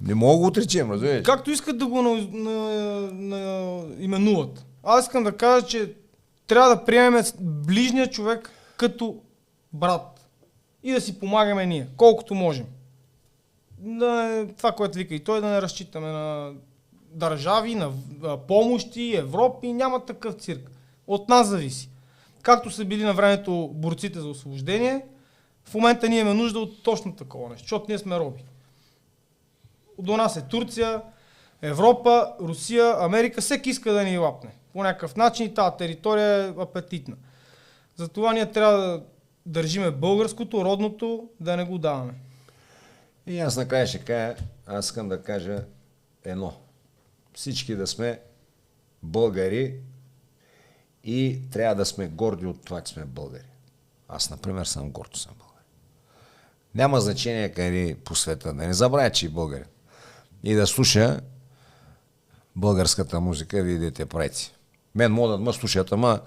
не мога да го отречем, разбираш? Както искат да го именуват. Аз искам да кажа, че трябва да приемем ближния човек като брат и да си помагаме ние, колкото можем. Това, което вика и той, да не разчитаме на държави, на помощи, Европи, няма такъв цирк. От нас зависи. Както са били на времето борците за освобождение, в момента ние имаме нужда от точно такова нещо, защото ние сме роби. До нас е Турция, Европа, Русия, Америка, всеки иска да ни лапне. По някакъв начин и тази територия е апетитна. Затова ние трябва да държиме българското, родното, да не го даваме. И аз накрая ще кажа, аз искам да кажа едно. Всички да сме българи и трябва да сме горди от това, че сме българи. Аз, например, съм горд, че съм българи. Няма значение къде по света. Да не забравя, че и българи. И да слуша българската музика, вие идете правите. Мен могат да ме слушат, ама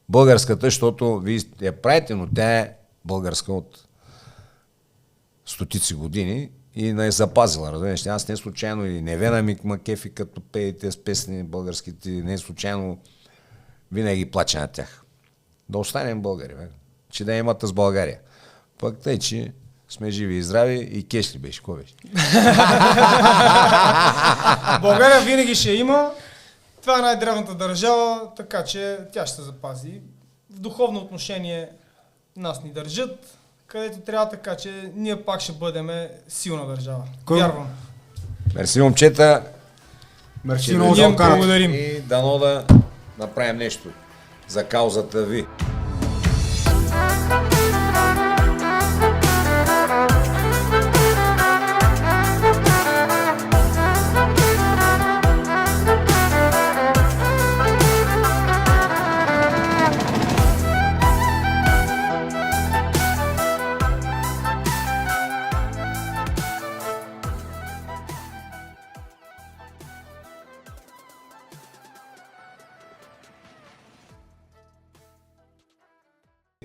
българската, защото вие я правите, но тя е българска от стотици години и не е запазила. Разбираш? Аз не случайно и Невена ми кефи, като пеете с песни българските, не случайно винаги плача на тях. Да останем българи, бе. Че да имате с България. Пък тъй, че сме живи и здрави и кеш ли беше? Кой беше? България винаги ще има. Това е най-древната държава, така че тя ще се запази. В духовно отношение нас ни държат, където трябва, така че ние пак ще бъдем силна държава. Вярвам. Мерси, момчета. Мерси много за благодарим. И дано да направим нещо за каузата ви.